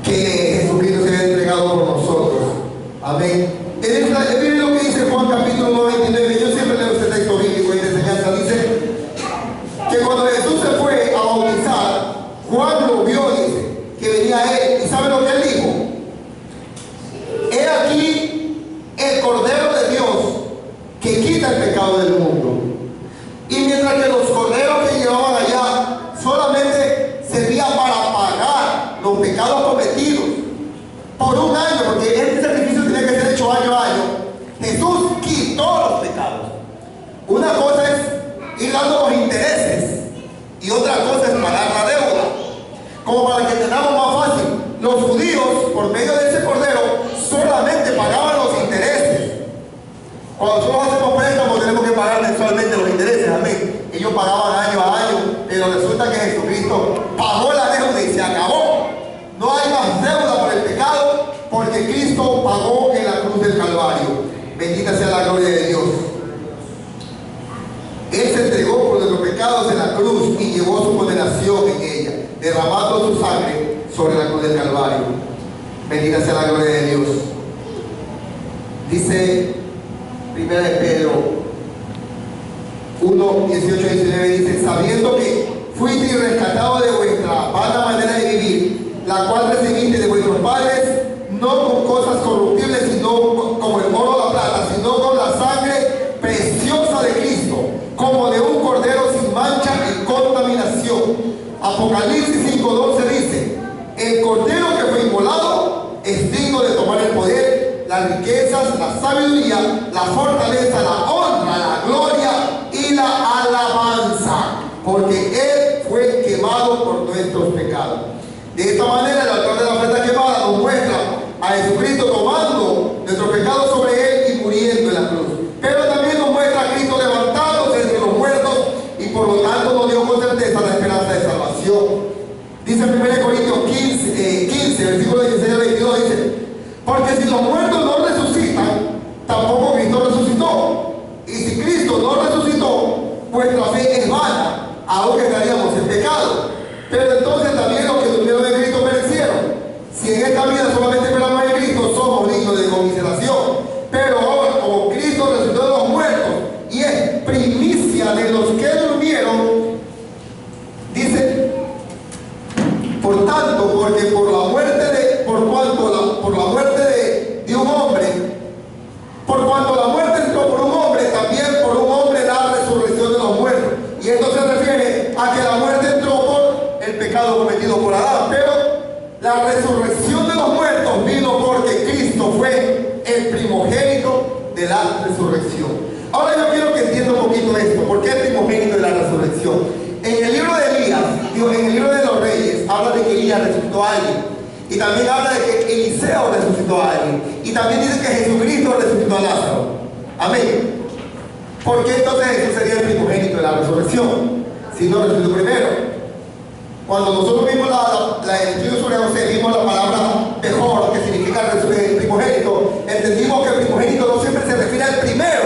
Jesucristo se haya entregado por nosotros. Amén. Miren lo que dice Juan capítulo 99. Yo siempre leo este texto bíblico y de enseñanza. Dice que cuando Jesús se fue a bautizar, Juan lo vio, dice, que venía Él. ¿Y sabe lo que Él dijo? He aquí el Cordero de Dios que quita el pecado del mundo. Y mientras que los corderos que llevaban allá solamente servían para pagar los pecados cometidos por un año, porque este sacrificio tenía que ser hecho año a año, Jesús quitó los pecados. Una cosa es ir dando los intereses y otra cosa es pagar la deuda. Como para que tengamos más fácil, los judíos, por medio de ese cordero, solamente pagaban los intereses. Cuando nosotros hacemos préstamos tenemos que pagar mensualmente los intereses, amén. Ellos pagaban año a año, pero resulta que Jesucristo pagó la deuda y se acabó. No hay más deuda por el pecado, porque Cristo pagó en la cruz del Calvario. Bendita sea la gloria de Dios. Él se entregó por nuestros pecados en la cruz y llevó su condenación en ella, derramando su sangre sobre la cruz del Calvario. Bendita sea la gloria de Dios. Dice 1 Pedro 1, 18 y 19, dice: sabiendo que fuisteis rescatados de vuestra vana manera de vivir, la cual recibiste de vuestros padres, no con cosas corruptibles, sino como el oro o la plata, sino con la sangre preciosa de Cristo, como de un cordero sin mancha y contaminación. Apocalipsis 5:12 dice: el cordero que fue inmolado es digno de tomar el poder, las riquezas, la sabiduría, la fortaleza, la honra, la gloria y la alabanza, porque Él fue quemado por nuestros pecados. De esta manera el altar de la ofrenda quemada nos muestra a Jesucristo tomando nuestros pecados sobre Él y muriendo en la cruz. Pero también nos muestra a Cristo levantándose entre los muertos y por lo tanto nos dio con certeza la esperanza de salvación. Dice 1 Corintios 15, versículo 16 al 22, dice: porque si los muertos no resucitan, tampoco Cristo resucitó. Y si Cristo no resucitó, vuestra fe es vana, aunque estaríamos en pecado. Pero entonces también los que durmieron en Cristo perecieron. Si en esta vida solamente esperamos en Cristo, somos dignos de conmiseración. Pero ahora, como Cristo resucitó de los muertos y es primicia de los que durmieron, dice: por tanto, porque por cuanto la resurrección. Ahora yo quiero que entienda un poquito esto. ¿Por qué el primogénito de la resurrección? En el libro de Elías, en el libro de los Reyes, habla de que Elías resucitó a alguien. Y también habla de que Eliseo resucitó a alguien. Y también dice que Jesucristo resucitó a Lázaro. Amén. ¿Por qué entonces Jesús sería el primogénito de la resurrección? Si no resucitó primero. Cuando nosotros vimos el estudio sobre José, vimos la palabra mejor, que significa el primogénito, entendimos que el primogénito no siempre se refiere al primero,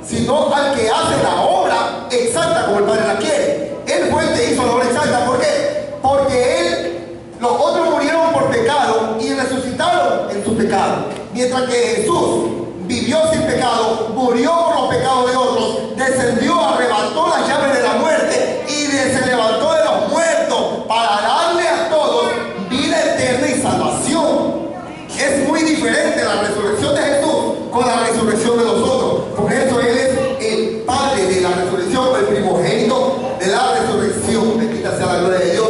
sino al que hace la obra exacta como el Padre la quiere. Él fue el que hizo la obra exacta. ¿Por qué? Porque los otros murieron por pecado y resucitaron en su pecado. Mientras que Jesús vivió sin pecado, murió por los pecados de otros, descendió, arrebató las llaves de la muerte y se levantó de los muertos para darle a todos vida eterna y salvación. Es muy diferente la resurrección de Jesús con la resurrección de los otros. Por eso Él es el Padre de la resurrección, el primogénito de la resurrección. Bendita sea la gloria de Dios.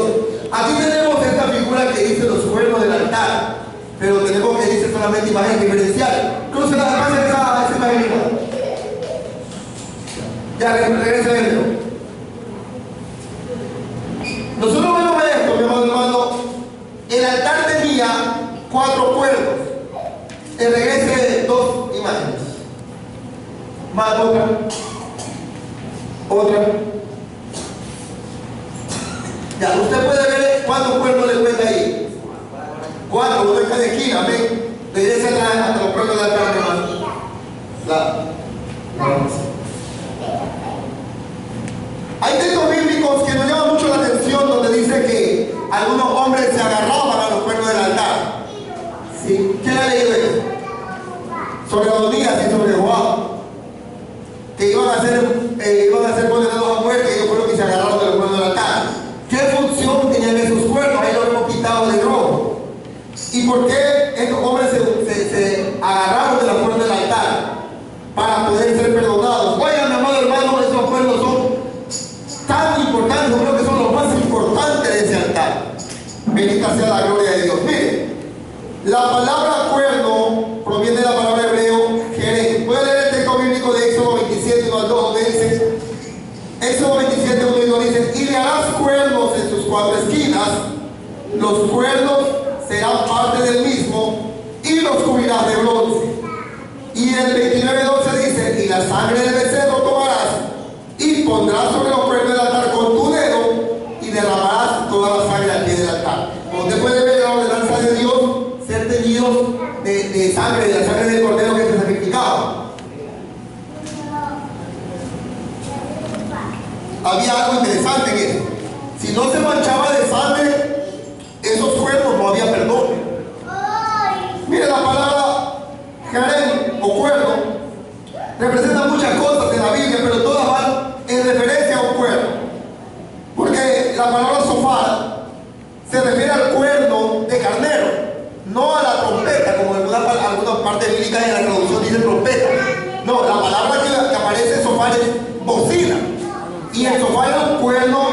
Aquí tenemos esta figura que dice los cuernos del altar, pero tenemos que dice solamente imagen diferencial. Cruce la imagen esa imagen. Ya, regresa a él. Nosotros vemos esto, mi amado hermano. El altar tenía 4 cuernos. Regrese 2 imágenes. Más otra. Otra. Ya, usted puede ver cuántos cuernos le cuenta ahí. 4, uno en cada esquina, amén. Regrese hasta los cuernos del altar, hermano. Hay textos bíblicos que nos llaman mucho la atención, donde dice que algunos hombres se agarraban a los cuernos del altar. ¿Sí? ¿Quién ha leído eso? Sobre Adonías y sobre Joab, que iban a ser condenados a muerte, y ellos fueron que se agarraron de los cuernos del altar. ¿Qué función tenían esos cuernos? Ahí los hemos quitado de rojo. ¿Y por qué estos hombres se agarraron de los cuernos del altar? Para poder ser perdonados. Oigan, mi amado hermano, esos cuernos son tan importantes, yo creo que son los más importantes de ese altar. Bendita sea la gloria de Dios. Mire, la palabra cuerno proviene de la palabra hebreo jerez. Voy a leer el texto bíblico de Éxodo 27, 1 al 2, donde dice, Éxodo 27, 1 y 2 dice, y le harás cuernos en sus 4 esquinas, los cuernos serán parte del mismo, y los cubrirás de bronce. Y el 29, 12 dice, y la sangre del becerro tomarás, y pondrás sobre los cuernos del altar con tu dedo, y derramarás toda la sangre al pie del altar. Como usted puede ver, la ordenanza de Dios, ser teñidos de sangre, de la sangre del cordero que se sacrificaba. Había algo interesante en eso. Si no se manchaba de sangre, esos cuernos no había perdón. Mire, la palabra harem o cuerno representa muchas cosas en la Biblia, pero todas van en referencia a un cuerno. Porque la palabra sofá se refiere al cuerno de carnero, no a la trompeta, como en algunas partes bíblicas en la traducción dice trompeta. No, la palabra que aparece en sofá es bocina. Y el sofá era un cuerno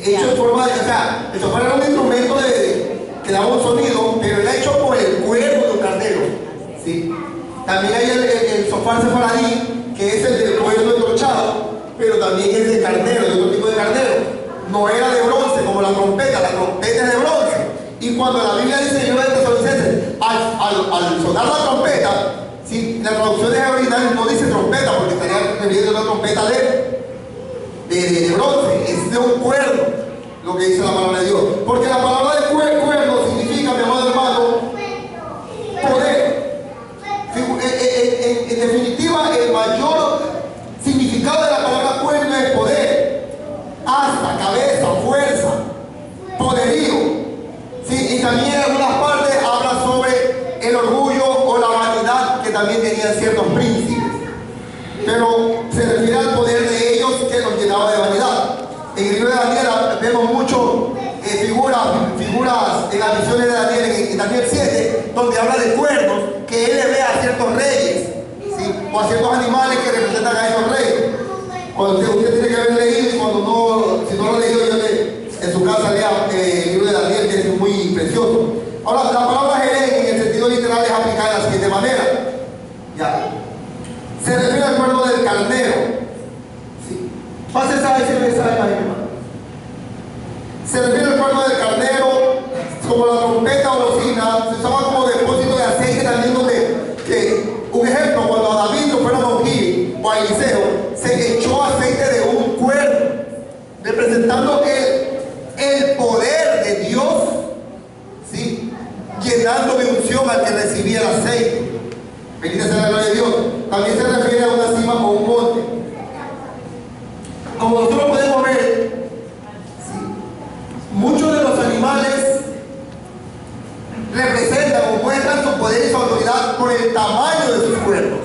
hecho en forma de... O sea, el sofá era un instrumento que daba un sonido, pero era hecho por el cuerno de un carnero. ¿Sí? También hay el sofá sefaradí, que es el del cuerno entorchado, pero también es de carnero, de otro tipo de carnero. No era de bronce como la trompeta es de bronce. Y cuando la Biblia dice, yo de Tesalonicenses, al sonar la trompeta, ¿sí? Las traducciones originales no dice trompeta, porque estaría refiriendo a una trompeta de bronce, es de un cuerno, lo que dice la palabra de Dios. Porque la palabra de cuerno significa, mi amado hermano, poder. En definitiva, el mayor significado de la palabra cuerno es poder, asta, cabeza, fuerza, poderío. ¿Sí? Y también en algunas partes habla sobre el orgullo o la vanidad, que también tenían ciertos príncipes. Pero se refiere al poder de ellos que los llenaba de vanidad. En el libro de Daniel vemos mucho figuras en las visiones de Daniel, en Daniel 7, donde habla de cuernos que él le ve a ciertos reyes, ¿sí? O a ciertos animales que representan a esos reyes. Cuando usted tiene que haber leído, y cuando no, si no lo ha leído, en su casa lea el libro de Daniel, que es muy precioso. Ahora, la palabra jerez en el sentido literal es aplicada de la siguiente manera. Ya. Se refiere al cuerno del carnero. ¿Sí? Pase ese mensaje ahí, hermano. Se refiere al cuerno del carnero, como la trompeta o bocina, se usaba como depósito de aceite también, donde un ejemplo, cuando a David lo fueron a ungir o a Eliseo, se echó aceite de un cuerno, representando el poder de Dios, ¿sí? Llenando de unción al que recibía el aceite. Bendita sea la gloria de Dios. También se refiere a una cima o un monte. Como nosotros podemos ver, ¿sí? Muchos de los animales representan o muestran su poder y su autoridad por el tamaño de sus cuernos.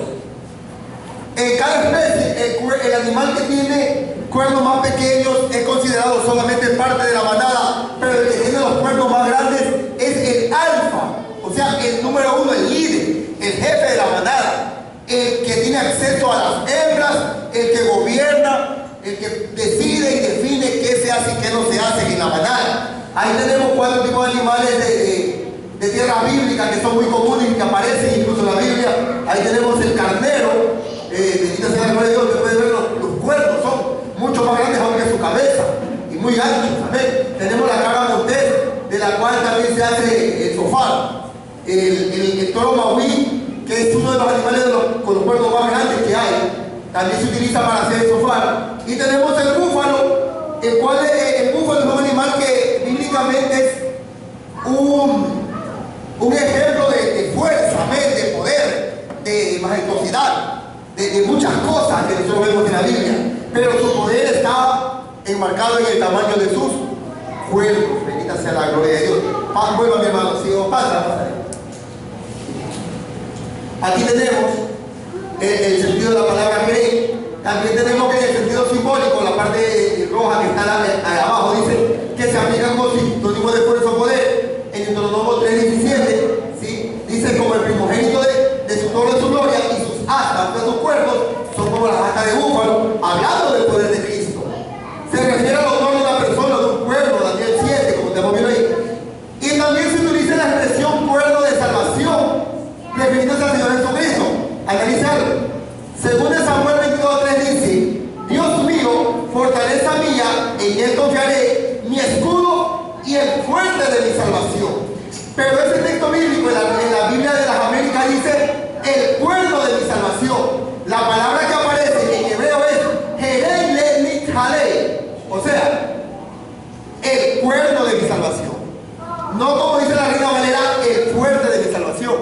En cada especie, el animal que tiene cuernos más pequeños es considerado solamente parte de la manada, pero el que tiene los cuernos más grandes es el alfa, o sea, el número uno, el líder, el jefe de la manada, el que tiene acceso a las hembras, el que gobierna, el que decide y define qué se hace y qué no se hace en la manada. Ahí tenemos 4 tipos de animales de tierra bíblica que son muy comunes y que aparecen incluso en la Biblia. Ahí tenemos el carnero, bendita sea la gloria de Dios, que puede ver los cuernos, son mucho más grandes aún que su cabeza y muy anchos. ¿Sabes? Tenemos la cabra montés, de la cual también se hace el sofá. El toro mahuí, que es uno de los animales con los cuernos más grandes que hay, también se utiliza para hacer el sofá. Y tenemos el búfalo, el cual el búfalo es un animal que bíblicamente es un ejemplo de fuerza, de poder, de majestuosidad, de muchas cosas que nosotros vemos en la Biblia, pero su poder está enmarcado en el tamaño de sus cuernos. Bendita sea la gloria de Dios. Vuelva, mi hermano, si pasa. Aquí tenemos el sentido de la palabra cree. También tenemos que en el sentido simbólico, la parte roja que está abajo dice que se aplica como sinónimo de fuerza o poder. En Deuteronomio 3:17, ¿sí? Dice como el primogénito de su toro de su gloria, y sus astas, de sus cuernos, son como las astas de búfalo, hablando del poder de Cristo. Se refiere a los dones de una persona, de un cuerno, Daniel 7, como estamos viendo ahí. Y también se utiliza la expresión cuerno de salvación, refiriéndose al Señor Jesucristo. Analizarlo. Según Samuel 22:3 dice: Dios mío, fortaleza mía, en él confiaré, mi escudo y el fuerte de mi salvación. Pero ese texto bíblico en la Biblia de las Américas dice el cuerno de mi salvación. La palabra que aparece en hebreo es Jerei le Jalei, o sea, el cuerno de mi salvación. No como dice la Reina Valera, el fuerte de mi salvación,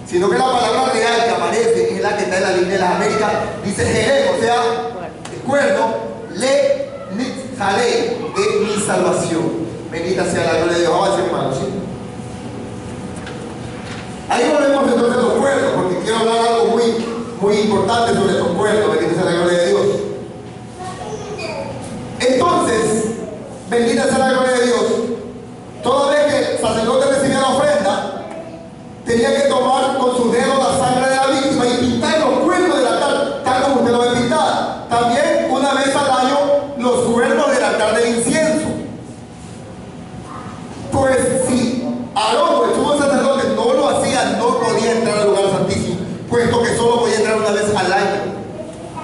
sino que la palabra real que aparece es la que está en la Biblia de las Américas, dice Jerei, o sea, el cuerno, le Jalei, de mi salvación. Bendita sea la gloria de Dios. Avance, hermano, ¿sí? Ahí volvemos entonces a los cuernos, porque quiero hablar algo muy importante sobre estos cuernos. Bendita sea la gloria de Dios. Entonces, bendita sea la gloria de Dios. Toda vez que el sacerdote recibía la ofrenda, tenía que tomar con sus dedos la sangre de la víctima y pintar los cuernos del altar, tal como usted lo ve pintar. También, una vez al año, los cuernos del altar del incienso. Pues si Aarón o el sumo sacerdote no lo hacía, no podía entrar al lugar santísimo, puesto que solo podía entrar una vez al año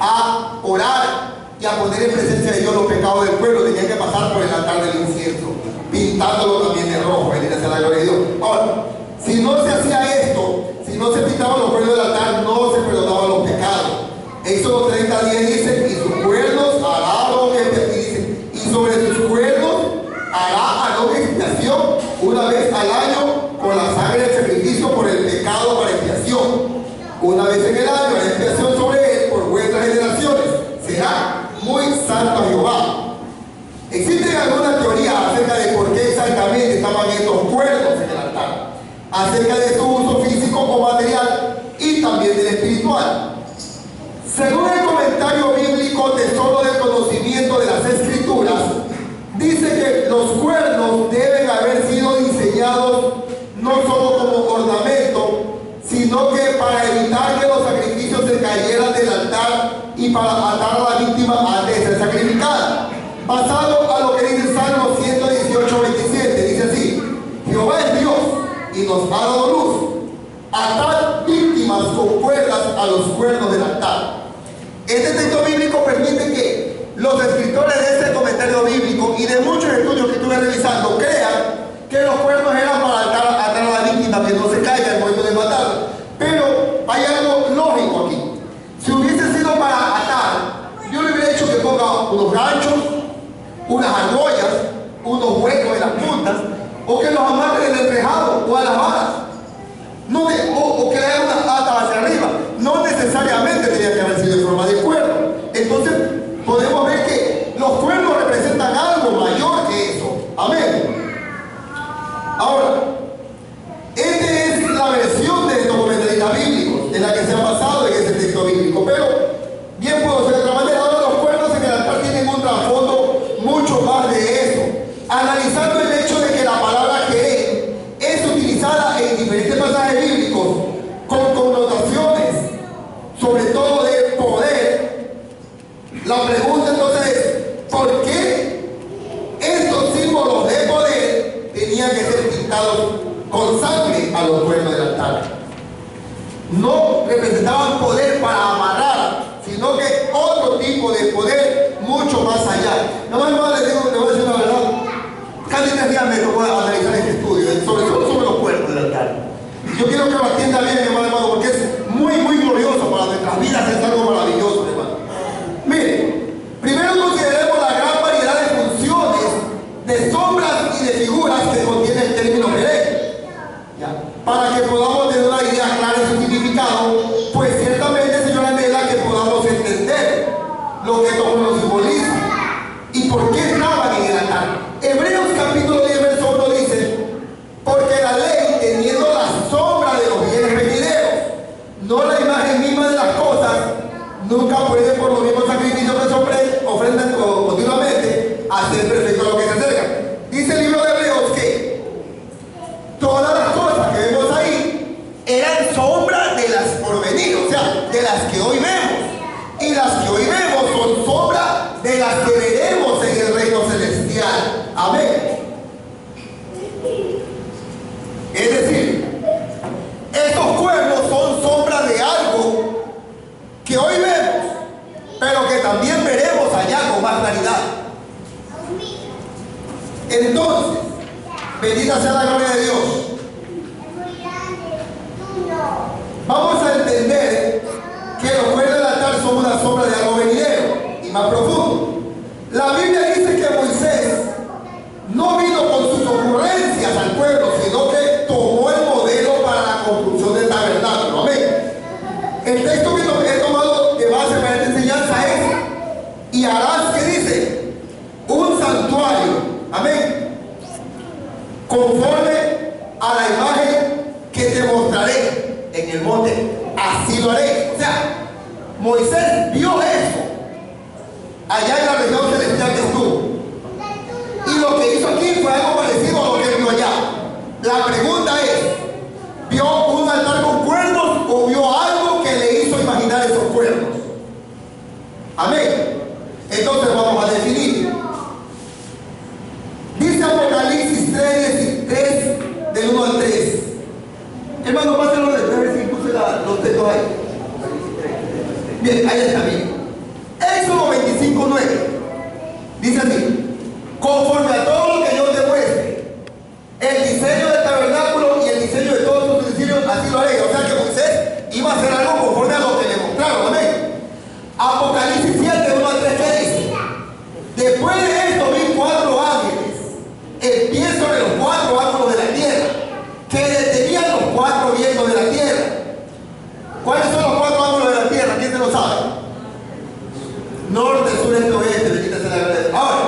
a orar y a poner en presencia de Dios los pecados del pueblo. Tenía que pasar por el altar del incienso, pintándolo también de rojo. Bendita sea la gloria de Dios. Ahora, si no se hacía esto, si no se pintaban los cuernos del altar, no se perdonaban los pecados. Éxodo 30:10 dice: y sus cuernos hará lo que dice, y sobre sus cuernos hará expiación una vez al año con la sangre del sacrificio por el pecado para expiación. Una vez en el año hará expiación sobre él por vuestras generaciones. Será muy santo a Jehová. Existen algunas teorías acerca de por qué exactamente estaban estos cuernos en el altar, acerca de su uso físico o material y también del espiritual. Según el comentario bíblico Tesoro del Conocimiento de las Escrituras, dice que los cuernos deben haber sido diseñados no solo como ornamento, sino que para evitar que los sacrificios se cayeran del altar y para atar a la víctima antes de ser sacrificada. Basado a lo que dice Salmo 118:27, dice así: Jehová es Dios y nos ha dado luz. Atar víctimas con cuerdas a los cuernos del altar. Este texto bíblico permite que los escritores de este comentario bíblico y de muchos estudios que estuve revisando crean que los cuernos eran para atar a la víctima, que no se caiga al momento de matarla. Pero hay algo lógico aquí. Si hubiese sido para atar, yo le hubiera hecho que ponga unos ganchos, unas argollas, unos huecos en las puntas, o que los amarre en el tejado o a las varas. No o que le haga una ata hacia arriba. No necesariamente tenía que haber sido en forma de cuerno. Entonces podemos ver que los cuernos representan algo mayor que eso. Amén. Ahora, esta es la versión de estos comentaristas bíblicos en la que se ha basado en ese texto bíblico. Pero bien puedo ser de otra manera. Ahora los cuernos en el altar tienen un trasfondo mucho más de eso. Analizando el hecho de que la palabra querer es utilizada en diferentes pasajes bíblicos con connotaciones, sobre todo de poder, la pregunta entonces es, ¿por qué estos símbolos de poder tenían que ser pintados con sangre a los cuernos del altar? No representaban poder para amarrar, sino que otro tipo de poder mucho más allá. No más les digo, les voy a decir una verdad. Casi 3 días me tocó analizar este estudio, sobre los cuernos del altar. Yo quiero que lo atienda bien, mi hermano, porque es muy glorioso para nuestras vidas, es algo maravilloso, hermano. Mire, primero consideremos la gran variedad de funciones, de sombras y de figuras que contiene el término querer. Para que podamos tener una idea clara de su significado, pues ciertamente, señora Nela, que podamos entender lo que esto nos simboliza y por qué estaban en el altar. Hebreos capítulo 10, verso 1 dice: porque la ley, teniendo la sombra de los bienes venideros, no la imagen misma de las cosas, nunca puede por los mismos sacrificios que se ofrendan continuamente hacer perfecto lo que se acerca. Dice el libro de Hebreos que todas las cosas que vemos ahí eran sombras de las por venir, o sea, de las que hoy vemos. Y las que hoy vemos son sombras de las que veremos en el reino celestial. Amén. Es decir, estos cuernos son sombras de algo que hoy vemos, pero que también veremos allá con más claridad. Entonces, bendita sea la gloria de Dios. Vamos a entender que los cuernos del altar son una sombra de algo venidero y más profundo. La Biblia dice que Moisés no vino con sus ocurrencias al pueblo, sino que tomó el modelo para la construcción del tabernáculo. Amén. El texto que he tomado de base para esta enseñanza es: y harás, que dice, un santuario, amén, conforme a la imagen que te mostraré en el monte, así lo haré. O sea, Moisés vio eso allá en la región celestial que estuvo, y lo que hizo aquí fue algo parecido a lo que él vio allá. La pregunta es: ¿vio un altar con cuernos o vio algo que le hizo imaginar esos cuernos? Amén. Entonces vamos a definir. Dice Apocalipsis 3, del 1 al 3. Hermano, pásenlo a ver si puse los textos ahí. Bien, ahí está bien. Éxodo 25:9 dice así: conforme a todo lo que yo te muestre, el diseño del tabernáculo y el diseño de todos sus utensilios, así lo haré. O sea que Moisés iba a hacer algo conforme a lo que le mostraron. Amén. Apocalipsis 7, 1 al 3, ¿qué dice? Después de esto vi 4 ángeles en pie sobre los 4 ángulos de la tierra, que detenían los 4 vientos de la tierra. ¿Cuáles son los 4 ángulos de la tierra? ¿Quién se lo sabe? Norte, sur, este, oeste. Bendita sea la gloria. Ahora,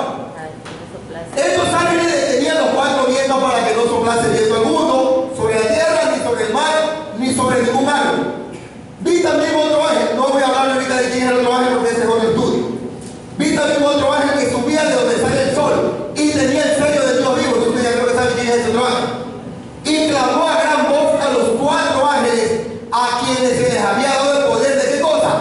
estos ángeles detenían los 4 vientos para que no soplase viento alguno sobre la tierra, ni sobre el mar, ni sobre ningún árbol. Vi también otro ángel, no voy a hablar ahorita de quién es el otro ángel porque ese es otro estudio. Vi también otro ángel que subía de donde sale el sol y tenía el sello de Dios vivo. Usted ya creo que sabe quién es ese otro ángel. Y clamó a gran voz a los 4 ángeles a quienes se les había dado el poder de qué cosa.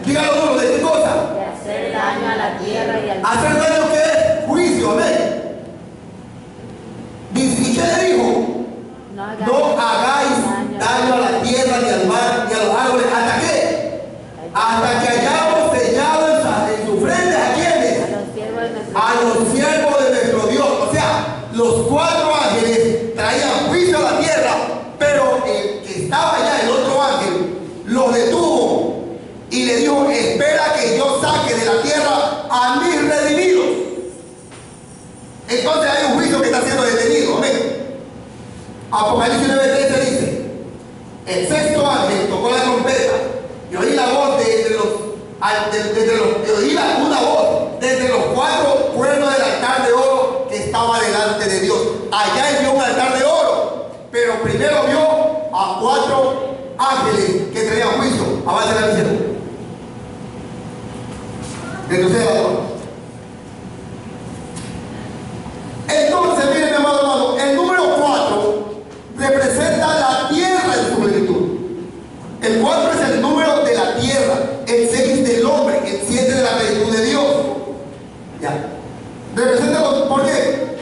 Dígalo duro, ¿de qué cosa? De hacer daño a la tierra y al mar. Hacer daño, que es juicio, amén. saque de la tierra a mis redimidos. Entonces hay un juicio que está siendo detenido. Amén. Apocalipsis 9:13 dice: el sexto ángel tocó la trompeta y oí la voz una voz desde los cuatro cuernos del altar de oro que estaba delante de Dios. Allá él vio un altar de oro, pero primero vio a cuatro ángeles que traían juicio. Avance la visión. Retrocede la toma. Entonces, miren, mi amado hermano, el número 4 representa la tierra en su plenitud. El 4 es el número de la tierra, el 6 del hombre, el 7 de la plenitud de Dios. Ya. Representa, ¿por qué?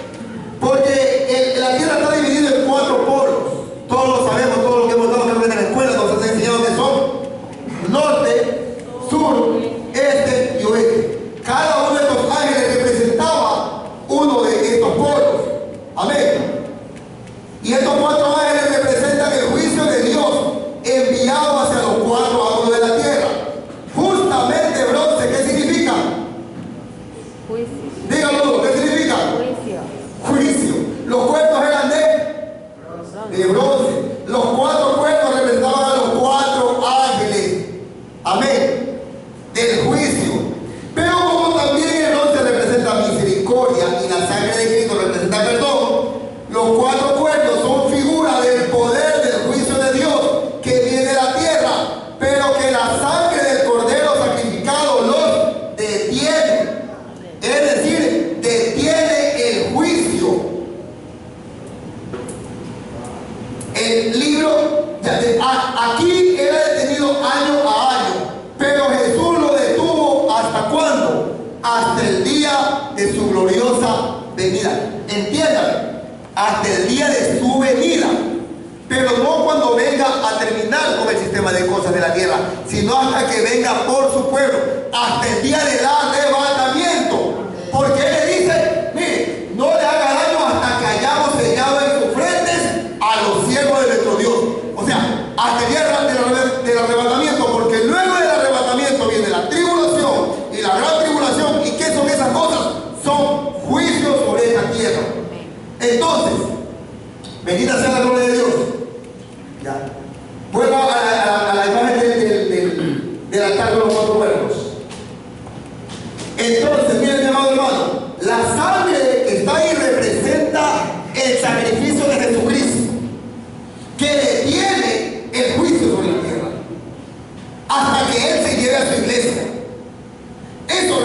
Porque la tierra está dividida en 4 polos. Todos lo sabemos, todos los que hemos dado en la escuela nos han enseñado que son norte, sur, este y oeste. Cada uno de estos ángeles representaba uno de estos polos. Amén. Y estos 4 ángeles representan el juicio de Dios enviado hacia los 4 ángulos de la tierra. Justamente bronce, ¿qué significa? Juicio. Díganlo, ¿qué significa? Juicio. Juicio. Los cuernos eran de bronce. Los 4 cuernos representaban a los 4 ángeles. Amén. Del juicio. Pero como también el bronce representa misericordia y la sangre de Cristo representa perdón, los 4 cuernos son figuras del poder del juicio de Dios que viene de la tierra, pero que la sangre del cordero sacrificado los detiene. Es decir, detiene el juicio. El libro, aquí era detenido año a año, pero Jesús lo detuvo ¿hasta cuándo? Hasta el día de su gloriosa venida. Entiendan, hasta el día de su venida, pero no cuando venga a terminar con el sistema de cosas de la tierra, sino hasta que venga por su pueblo, hasta el día del arrebatamiento. Porque él le dice: mire, no le haga daño hasta que hayamos sellado en sus frentes a los siervos de nuestro Dios. O sea, hasta el día del arrebatamiento, porque luego del arrebatamiento viene la tribulación y la gran tribulación. ¿Y qué son esas cosas? Son juicios sobre esta tierra. Entonces, bendita sea la gloria de Dios. Ya. Vuelvo a la imagen del altar de los 4 cuernos. Entonces, miren, mi amado hermano, la sangre que está ahí representa el sacrificio de Jesucristo, que detiene el juicio sobre la tierra hasta que Él se lleve a su iglesia. Eso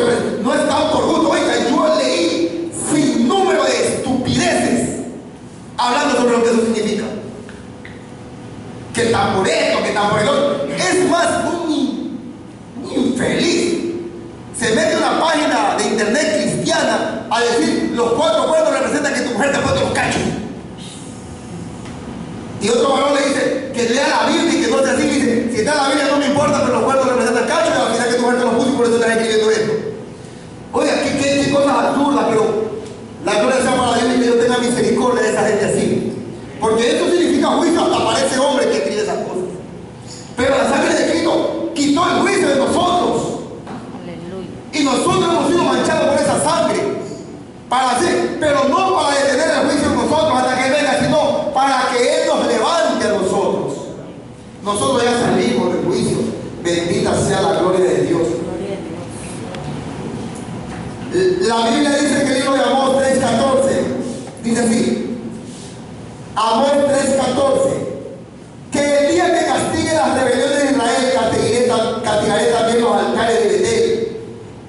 no es tan por gusto. Oiga, yo leí sin número de estupideces hablando sobre lo que eso significa. Que tan por esto, que tan por el otro. Es más, un infeliz se mete en una página de internet cristiana a decir: los 4 cuernos representan que tu mujer te ha puesto los cachos. Y otro varón le dice que lea la Biblia y que no sea así. Dice: si está en la Biblia no me importa, pero los cuernos representan cachos, y al final que tu mujer te los puso y por eso estás escribiendo esto. Oiga, qué cosas absurdas, pero la gloria sea para Dios y que Dios tenga misericordia de esa gente así. Porque esto significa juicio hasta para ese hombre que escribe esas cosas. Pero la sangre de Cristo quitó el juicio de nosotros. Aleluya. Y nosotros hemos sido manchados por esa sangre. Para hacer, pero no para detener el juicio de nosotros hasta que Él venga, sino para que Él nos levante a nosotros. Nosotros ya salimos del juicio. Bendita sea la gloria de Dios. Gloria a Dios. La Biblia dice en el libro de Amós 3:14, dice así: Amós 3:14, que el día que castigue las rebeliones de Israel, castigaré también los altares de Betel,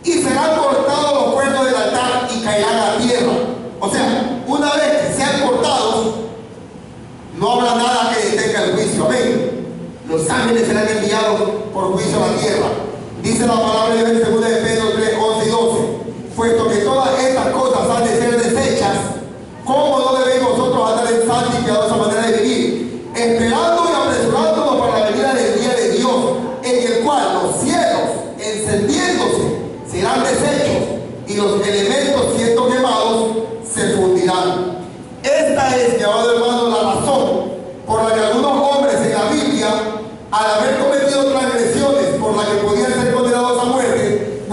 y serán cortados los cuernos del altar y caerán a tierra. O sea, una vez que sean cortados, no habrá nada que detenga el juicio. Amén. Los ángeles serán enviados por juicio a la tierra. Dice la palabra de Dios en 2 de Pedro 3:11 y 12: puesto que todas estas cosas han de ser desechas, ¿cómo no debéis vosotros andar en santa y piadosa manera de vivir, esperando y apresurándonos para la venida del día de Dios, en el cual los cielos, encendiéndose, serán deshechos y los elementos siendo quemados se fundirán? Esta es, mi amado hermano, la razón por la que algunos hombres en la Biblia, al haber cometido transgresiones por las que podían ser condenados a muerte,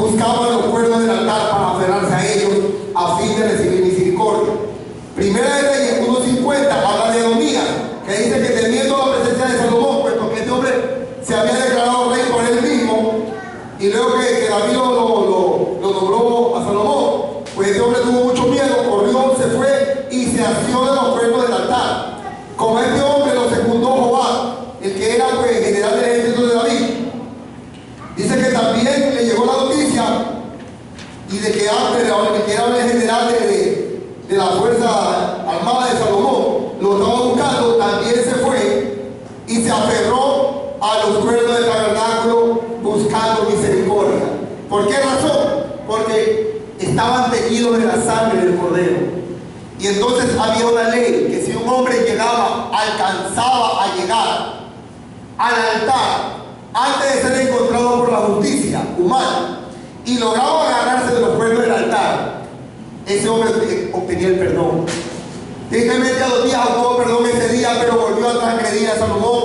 Y luego que David lo nombró a Salomón, pues ese hombre tuvo mucho miedo, corrió, se fue y se asió de los cuernos del altar. Como este hombre lo secundó Joab, el que era pues general del ejército de David. Dice que también le llegó la noticia y de que antes el que era el general de la fuerza armada de Salomón lo estaba buscando, también se fue y se aferró a los cuernos del tabernáculo buscando misericordia. ¿Por qué razón? Porque estaban teñidos de la sangre del cordero. Y entonces había una ley que si un hombre alcanzaba a llegar al altar antes de ser encontrado por la justicia humana y lograba agarrarse de los cuernos del altar, ese hombre obtenía el perdón. Tristemente a 2 días obtuvo perdón ese día, pero volvió a transgredir a Salomón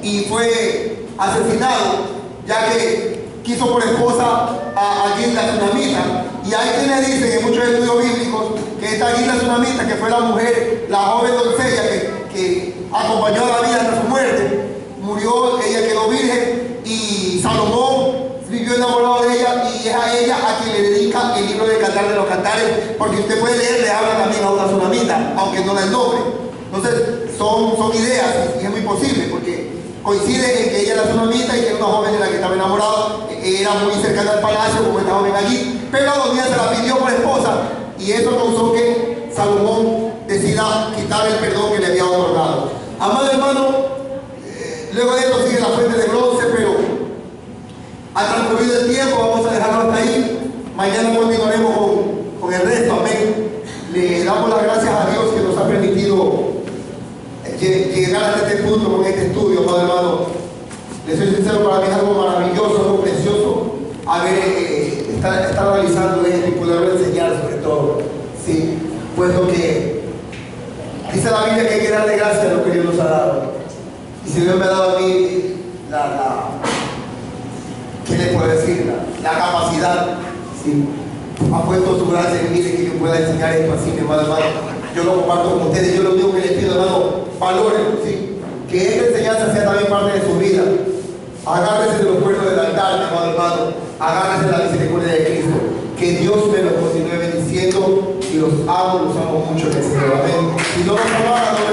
y fue asesinado, ya que quiso por esposa a Gilda Sunamita. Y hay quienes dicen en muchos estudios bíblicos que esta Gilda Sunamita, que fue la mujer, la joven doncella que acompañó a David hasta su muerte, murió, ella quedó virgen y Salomón vivió enamorado de ella y es a ella a quien le dedica el libro de Cantar de los Cantares, porque usted puede leer, le habla también a una Sunamita, aunque no da el nombre. Entonces son ideas y es muy posible porque coincide en que ella era Sunamita y que era una joven de la que estaba enamorado, era muy cercana al palacio como esta joven allí, pero a 2 días se la pidió por esposa y eso causó que Salomón decida quitar el perdón que le había otorgado. Amado hermano, luego de esto sigue la fuente de bronce, pero ha transcurrido el tiempo, vamos a dejarlo hasta ahí. Mañana continuaremos con el resto, amén. Le damos las gracias a Dios que nos ha permitido llegar hasta este punto con este estudio, amado hermano. Les soy sincero, para mí es algo maravilloso, algo precioso estar realizando esto y poderlo enseñar sobre todo, ¿sí? Puesto que dice la Biblia que hay que darle gracias a lo que Dios nos ha dado. Y si Dios me ha dado a mí ¿qué le puedo decir? La capacidad, ¿sí? Ha puesto su gracia en mí de que yo pueda enseñar esto así, mi hermano. Yo lo comparto con ustedes. Yo lo único que les pido, hermano, valórenlo, ¿sí? Que esta enseñanza sea también parte de su vida. Agárrense de los cuernos del altar, mi hermano. Agárrense de la misericordia de Cristo. Que Dios me los continúe bendiciendo y los amo mucho en el Señor. Amén. Si no nos amara, no me